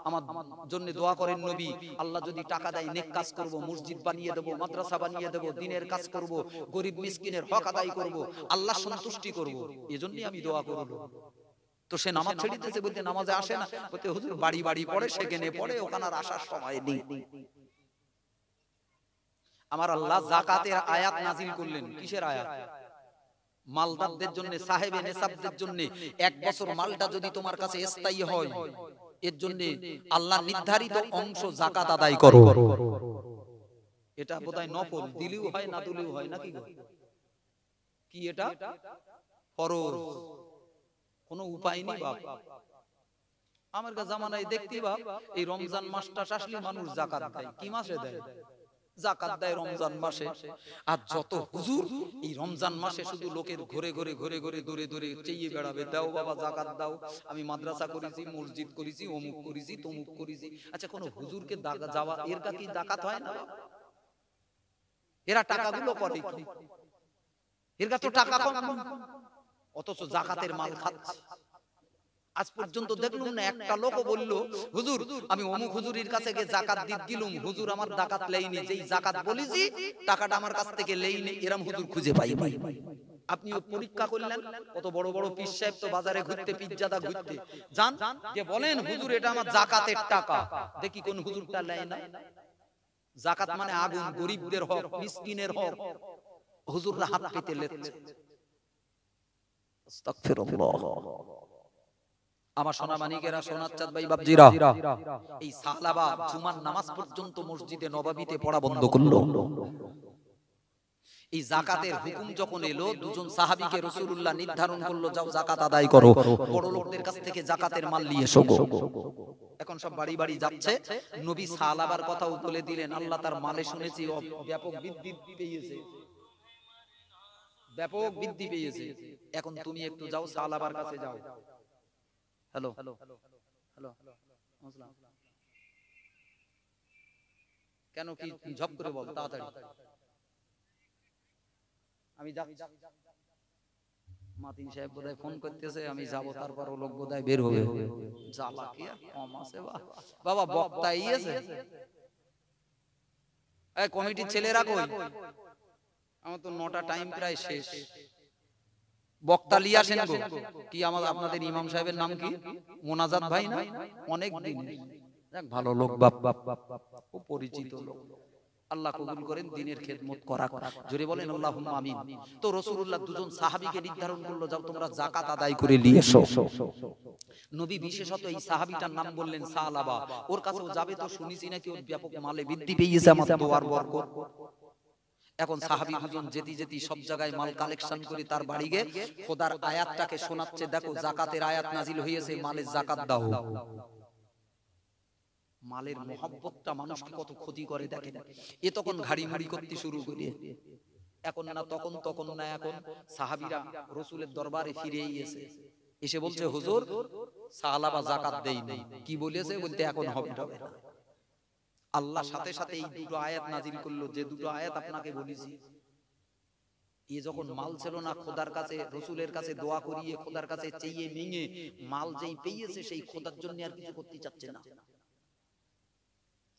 আমার জন্য দোয়া করেন নবী, আল্লাহ যদি টাকা দেয় নেক কাজ করব, মসজিদ বানিয়ে দেব, মাদ্রাসা বানিয়ে দেব, দ্বীনের কাজ করব, গরিব মিসকিনের হক আদায় করব, আল্লাহ সন্তুষ্টি করব, এজন্যই আমি দোয়া করব। তো সে নামাজ ছেড়ে দিয়েছে, বলতে নামাজে আসে না, বলতে হুজুর বাড়ি বাড়ি পড়ে, সেখানে পড়ে, ওখানে আর আসার সময় নেই। আমার আল্লাহ যাকাতের আয়াত নাজিল করলেন। কিসের আয়াত? মালদারদের জন্য, সাহেবে নেসাবদের জন্য 1 বছর মালটা যদি তোমার কাছে স্থায়ী হয়, এর জন্য আল্লাহ নির্ধারিত অংশ যাকাত আদায় করো। এটা বোধহয় নফল, দিলেও হয় না দিলেও হয় নাকি গো? কি এটা ফরজ, কোনো উপায় নেই বাপ। আমার জামানায় দেখতে বাপ, এই রমজান মাসটা আসলে মানুষ যাকাত দেয়। কি মাসে দেয়? যাকাত দেয় রমজান মাসে। আর যত হুজুর এই রমজান মাসে শুধু লোকের ঘরে ঘরে ঘরে ঘরে দূরে দূরে চেয়ে বেড়াবে, দাও বাবা যাকাত দাও, আমি মাদ্রাসা করেছি, মসজিদ করেছি, অমুক করেছি, তমুক করেছি। আচ্ছা, কোন হুজুরকে যাওয়া এর কি যাকাত হয় না? এরা টাকাগুলো করে কি? এর তো টাকা কম, অথচ যাকাতের মাল খাচ্ছে। আজ পর্যন্ত দেখলুম না একটা লোকও বললো, হুজুর আমি অমুক হুজুরের কাছে গিয়ে যাকাত দিলাম, হুজুর আমার যাকাত লেইনি, যেই যাকাত বলেছি টাকাটা আমার কাছ থেকে লেইনি, এরকম হুজুর খুঁজে পাই। আপনিও পরীক্ষা করলেন, কত বড় বড় পীর সাহেব তো বাজারে ঘুরতে, পিজ্জাদা ঘুরতে যান, যে বলেন হুজুর এটা আমার যাকাতের টাকা, দেখি কোন হুজুরটা লেয় না। যাকাত মানে আগুন, গরিবদের হক, মিসকিনের হক, হুজুররা হাত পেতে লেচ্ছে। আস্তাগফিরুল্লাহ। আমার সোনা মানিকেরা, সোনার চাঁদ ভাই বাপজিরা, এই সাহাবা জুমার নামাজ পর্যন্ত মসজিদে নববীতে পড়া বন্ধ করলো। এই যাকাতের হুকুম যখন এলো, দুজন সাহাবীকে রাসূলুল্লাহ নির্ধারণ করলো, যাও যাকাত আদায় করো, বড় লোকদের কাছ থেকে যাকাতের মাল নিয়ে এসো। এখন সব বাড়ি বাড়ি যাচ্ছে। নবী সাহাবার কথাও বলে দিলেন, আল্লাহ তার মালে শুনেছি ব্যাপক বৃদ্ধি পেয়েছে, ব্যাপক বৃদ্ধি পেয়েছে। এখন তুমি একটু যাও সাহাবার কাছে যাও। হ্যালো হ্যালো হ্যালো, কেন কি ঝপ করে বল তাড়াতাড়ি। আমি মাতিন সাহেব বোধহয় ফোন করতেছে, আমি যাব, তারপর ও লোক বোধহয় বের হবে। জ্বালা কি আর কম আছে বাবা, বক্তা আছে। এই কমিটির ছেলেরা কই? আমার তো 9টা টাইম প্রায় শেষ। বক্তা লিয়ে আসেন গো। কি আপনাদের ইমাম সাহেবের নাম কি? মোনাজাত ভাই না? অনেক দিন ভালো লোক, বাপ বাপ ও পরিচিত লোক। আল্লাহ কবুল করেন, দ্বীনের খেদমত করা। জোরে বলেন আল্লাহুম্মা আমিন। তো রাসূলুল্লাহ দুজন সাহাবীকে নির্ধারণ করলো, যাও তোমরা যাকাত আদায় করে নিয়ে এসো। নবী বিশেষত এই সাহাবীটার নাম বললেন সালাবা। ওর কাছেও যাবে তো শুনেছি নাকি ওর ব্যাপক মালে বৃদ্ধি পেয়েছে, আমার দোয়ার বরকত। এখন সাহাবী দুজন যেতে যেতে সব জায়গায় মাল কালেকশন করে তার বাড়ি গিয়ে খোদার আয়াতটাকে শোনাচ্ছে, দেখো যাকাতের আয়াত নাজিল হয়েছে, মালের যাকাত দাও। মালের মহব্বতটা মানুষকে কত ক্ষতি করে দেখেন। এ তখন ঘাড়ি মুড়ি করতে শুরু করে, এখন না তখন, তখন না এখন। সাহাবীরা রাসূলের দরবারে ফিরে এসে এসে বলছে, হুজুর সাহাবা যাকাত দেয়নি। কি বলেছে? বলতে এখন হবে না। আল্লাহ সাথে সাথে এই দুটো আয়াত নাজিল করলো, যে দুটো আয়াত আপনাকে বলেছি। এ যখন মাল ছিল না, খোদার কাছে রাসূলের কাছে দোয়া করিয়ে, খোদার কাছে চেয়ে নিয়ে মাল যেই পেয়েছে, সেই খোদার জন্য আর কিছু করতে চাচ্ছে না,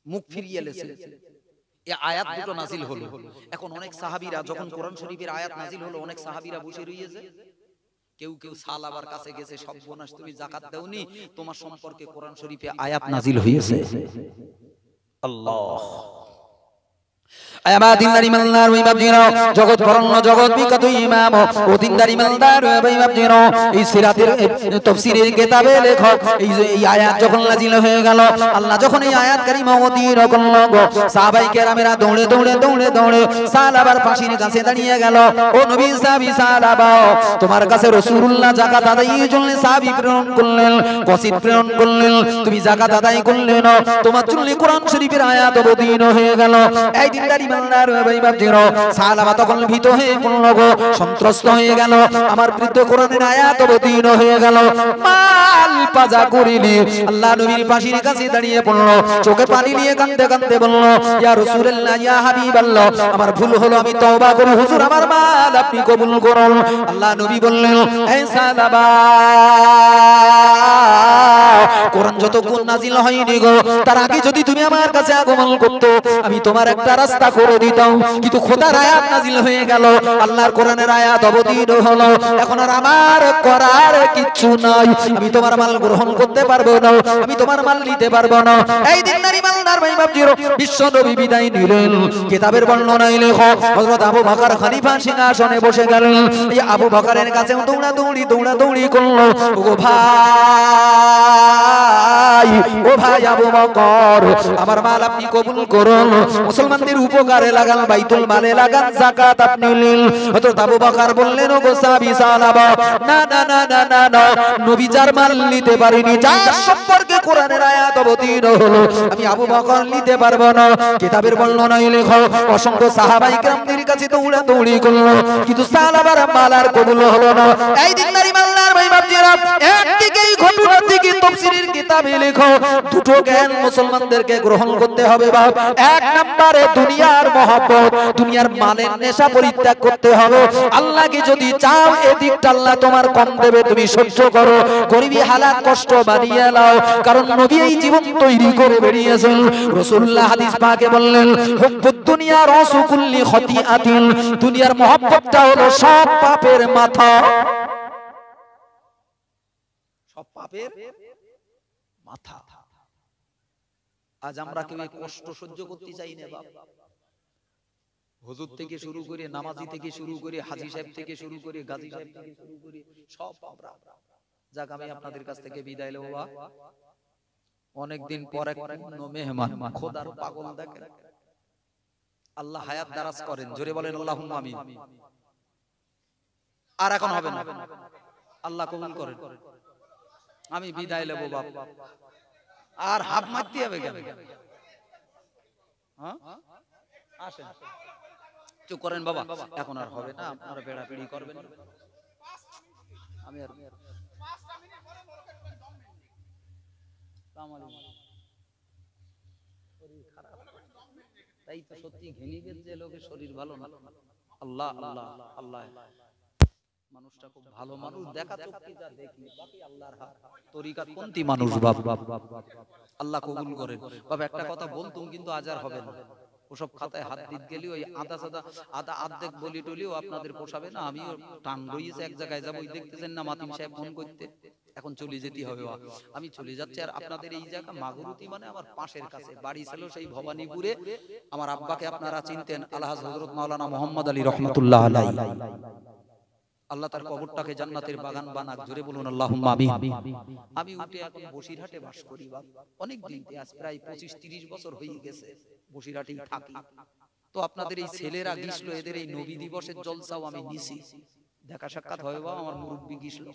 মুখ ফিরিয়ে লেছে। এই আয়াত দুটো নাজিল হলো। এখন অনেক সাহাবীরা যখন কোরআন শরীফের আয়াত নাজিল হলো, অনেক সাহাবীরা বসে রইয়েছে। কেউ কেউ সালাবার কাছে গেছে, সব বোনাস তুমি যাকাত দাওনি, তোমার সম্পর্কে কোরআন শরীফে আয়াত নাজিল হয়েছে। আল্লাহ আয়ামাদিনারি মালদার ওই বাপজিরা, জগৎ করণ জগৎ বিখ্যাত ইমাম ও দিনদারি মালদার ওই বাপজিরা, এই সিরাতের তাফসীরের কিতাবে লেখক এই আয়াত যখন নাজিল হয়ে গেল, আল্লাহ যখন এই আয়াত কারিমা অবতীর্ণ করল, সাহাবায়ে কেরামেরা দৌড়ে দৌড়ে দৌড়ে দৌড়ে সালাবার ফাঁসির কাছে দাঁড়িয়ে গেল। ও নবী সাহাবী সালাবা, তোমার কাছে রাসূলুল্লাহ যাকাত আদায়ের জন্য সাহাবী প্রেরণ করলেন, কসিদ প্রেরণ করলেন, তুমি যাকাত আদায় করলে না, তোমার জন্য কোরআন শরীফের আয়াত অবতীর্ণ হয়ে গেল। এই দিনদারি মালদার ভাই বাপজিরা, সালাবা তখন ভীত হয়ে পড়ল গো, সন্ত্রস্ত হয়ে গেল। আমার বিরুদ্ধে কোরআনের আয়াত অবতীর্ণ হয়ে গেল। মাল পাজা করিনি, আল্লাহ নবীর ফাঁসির কাছে দাঁড়িয়ে পড়ল, চোখে পানি নিয়ে কাঁদতে কাঁদতে বলল, ইয়া রাসূলুল্লাহ, ইয়া হাবিবাল্লাহ, আমার ভুল হলো, আমি তওবা করি, হুজুর আমার মাল আপনি কবুল করুন। আল্লাহ নবী বললেন, এই সালাবা কোরআন যতক্ষণ নাজিল হয়নি গো তার আগে যদি তুমি আমার কাছে আগমন করতে আমি তোমার একটা রাস্তা করে দিতাম কিন্তু খোদার আয়াত নাজিল হয়ে গেল আল্লাহর কোরআনের আয়াত অবতীর্ণ হলো এখন আর আমার করার কিছু নাই আমি তোমার মাল গ্রহণ করতে পারবো না আমি তোমার মাল নিতে পারবো না এই দিনদারি মালদার ভাই বাপজিরো বিশ্ব নবী বিদায় নিলেন কিতাবের বর্ণনায় লেখা হযরত আবু বকর খলিফা সিংহাসনে বসে গেলেন এই আবু বকরের কাছে দৌড়াদৌড়ি করলো ও ভাই আবু বকর আমার মাল আপনি কবুল করুন মুসলমানদের উপকারে লাগান বাইতুল মালে লাগান যাকাত আপনি নিন হযরত আবু বকর বললেন ও সাহাবী সাহাবা না না না না না না নবী যার মাল নিতে পারেনি যার সম্পর্কে কোরআনের আয়াত অবতীর্ণ হলো আমি আবু বকর নিতে পারবো না কিতাবের বর্ণনায় লেখা অসংখ্য সাহাবায়ে কেরামদের কাছে দৌড়াদৌড়ি করলো কিন্তু সাহাবার মাল আর কবুল হলো না এই দিনদারি মালদার ভাই বাপজিরা একদিকে এই ঘটনার দিকে তাফসীরের কিতাবে লেখা দুটো জ্ঞান মুসলমানদেরকে গ্রহণ করতে হবে বাপ এক নম্বরে দুনিয়ার মহব্বত দুনিয়ার মালের নেশা পরিত্যাগ করতে হবে আল্লাহকে যদি চাও এদিকটা আল্লাহ তোমার কম দেবে তুমি সহ্য করো গরিবী হালাত কষ্ট বানিয়ে নাও কারণ নবী এই জীবন তৈরি করে বেরিয়েছেন রাসূলুল্লাহ হাদিস পাকে বললেন হুব্বুদ দুনিয়া রাসু কুল্লি খতিআতিন দুনিয়ার মহব্বতটা হলো সব পাপের মাথা সব পাপের মাথা আজ আমরা কেউ কষ্ট সহ্য করতে চাই না বাপ হুজুর থেকে শুরু করে নামাজি থেকে শুরু করে হাজী সাহেব থেকে শুরু করে গাজী সাহেব থেকে শুরু করে সব আমরা যাক আমি আপনাদের কাছ থেকে বিদায় লব বাবা অনেক দিন পর এক মেহমান খোদার পাগল দেখেন আল্লাহ হায়াত দারাজ করেন জোরে বলেন আল্লাহুম্মা আমিন আর এখন হবে না আল্লাহ কবুল করেন আমি বিদায় লব বাপ আর হাত মারতে হবে কেন হ্যাঁ আসেন চুপ করেন বাবা এখন আর হবে না আপনারা বেড়াবেড়ি করবেন আমি আর 5টা মিনিট পরে বরকত করে দম নেই আসসালামু আলাইকুম শরীর খারাপ তাই তো সত্যি ঘেনি গেছে লোকের শরীর ভালো না আল্লাহ আল্লাহ আল্লাহ মানুষটা খুব ভালো মানুষ দেখা চোখে যা দেখি বাকি আল্লাহর হাত তরিকাত কোনটি মানুষ বাপ আল্লাহ কবুল করেন বাবা একটা কথা বলতুম কিন্তু আজ আর হবে না ওসব খাতায় হাত দিতে গেলি ওই আদা আর্ধেক বলি টলিও আপনাদের পোষাবে না আমিও টান রইছে এক জায়গায় যাবো দেখতেছেন না মাতিম সাহেব ফোন করতে এখন চলে যেতে হবে আমি চলে যাচ্ছি আর আপনাদের এই জায়গা মাগুরুতি মানে আমার পাশের কাছে বাড়ি ছিল সেই ভবানীপুরে আমার আব্বাকে আপনারা চিনতেন আলহাজ হযরত মাওলানা মুহাম্মদ আলী রাহমাতুল্লাহ আলাইহি আল্লাহ তার কবরটাকে জান্নাতের বাগান বানাক জোরে বলুন আল্লাহুম্মা আমিন আমি উঠে এখন বসিরহাটে বাস করি বাপ অনেক দিন আজ প্রায় 25-30 বছর হয়ে গেছে বসিরহাটেই থাকি তো আপনাদের এই ছেলেরা গিয়েছিল এদের এই নবী দিবসের জলসাও আমি নিছি দেখা সাক্ষাৎ হবে বাবা আমার মুরব্বি গিয়েছিল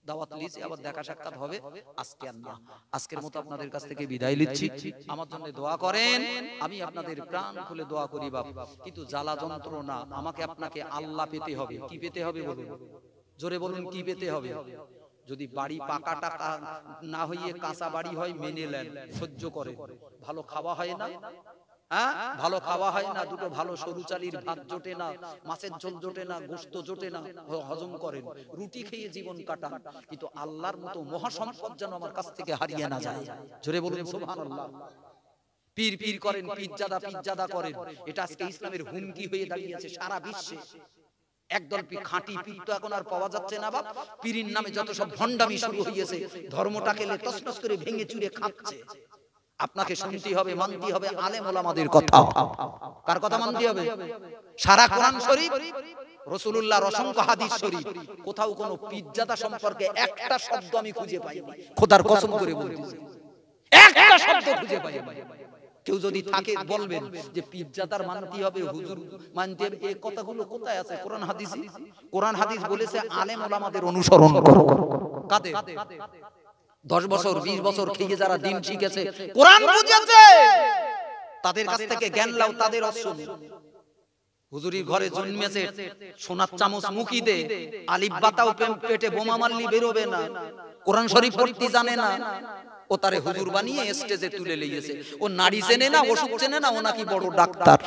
দাওয়াত লিছি আবার দেখা সাক্ষাৎ হবে আজকে আর না আজকের মতো আপনাদের কাছ থেকে বিদায় নিচ্ছি আমার জন্য দোয়া করেন আমি আপনাদের প্রাণ খুলে দোয়া করি বাপ কিন্তু জ্বালা যন্ত্রণা আমাকে আপনাকে আল্লাহ পেতে হবে কি পেতে হবে বলুন জোরে বলুন কি পেতে হবে যদি বাড়ি পাকা টাকা না হইয়ে কাঁচা বাড়ি হয় মেনে নেন সহ্য করে ভালো খাওয়া হয় না ভালো খাওয়া হয় না দুটো ভালো সরু চালির ভাত জোটে না মাছের ঝোল জোটে না গোশত জোটে না হজম করেন রুটি খেয়ে জীবন কাটান কিন্তু আল্লাহর মতো মহা সম্পদ যেন আমার কাছ থেকে হারিয়ে না যায় জোরে বলুন সুবহানাল্লাহ পীর পীর করেন পিজ্জাদা করেন এটা আজকে ইসলামের হুমকি হয়ে দাঁড়িয়েছে সারা বিশ্বে একদল খাঁটি পীর তো এখন আর পাওয়া যাচ্ছে না বাপ পীরের নামে যত সব ভণ্ডামি শুরু হয়েছে ধর্মটাকে তছনছ করে ভেঙে চুরে খাচ্ছে আপনাকে শুনতে হবে মানতে হবে আলেম ওলামাদের কথা কার কথা মানতে হবে সারা কোরআন শরীফ রাসূলুল্লাহর অসংখ্য হাদিস শরীফ কোথাও কোনো পিজ্জাদা সম্পর্কে একটা শব্দ আমি খুঁজে পাইনি খোদার কসম করে বলতেছি একটা শব্দ খুঁজে পাইনি কেউ যদি থাকে বলবেন যে পিজ্জাদার মানতে হবে হুজুর মানতে হবে এই কথাগুলো কোথায় আছে কোরআন হাদিস বলেছে আলেম ওলামাদের অনুসরণ করো কাদের 10 বছর 20 বছর খেয়ে যারা দিন শিখেছে কোরআন বুঝেছে তাদের কাছ থেকে জ্ঞান লাও তাদের অসল হুজুরির ঘরে জন্মেছে সোনার চামচ মুখি দে আলিফ বাতাও পেটে বোমা মারলি বেরোবে না কোরআন শরীফ পড়তে জানে না ও তারে হুজুর বানিয়ে স্টেজে তুলে লিয়েছে ও নারী চেনে না ওষুধ চেনে না ও নাকি বড় ডাক্তার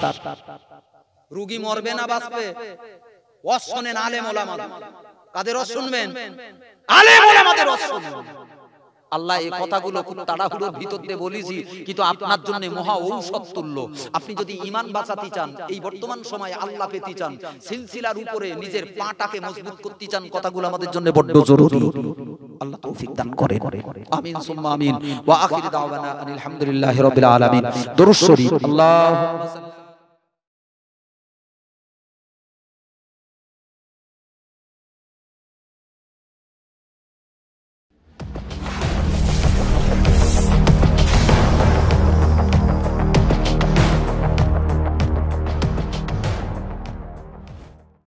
রোগী মরবে না বাঁচবে ওয়াজ শুনেন আলেম ওলামা কাদের ওয়াজ শুনবেন আলেম ওলামাদের ওয়াজ শুনবেন আল্লাহ এই কথাগুলো খুব তাড়াহুড়োর ভিতর দিয়ে বলেছি, কিন্তু আপনার জন্য মহা ঔষধ তুল্য। আপনি যদি ঈমান বাঁচাতে চান, এই বর্তমান সময়ে আল্লাহ পেতে চান, সিলসিলার উপরে নিজের পাটাকে মজবুত করতে চান, কথাগুলো আমাদের জন্য বড় জরুরি। আল্লাহ তৌফিক দান করেন, আমিন সুম্মা আমিন। ওয়া আখির দাওয়ানা আলহামদুলিল্লাহি রাব্বিল আলামিন। দরুদ শরীফ। আল্লাহুম্মা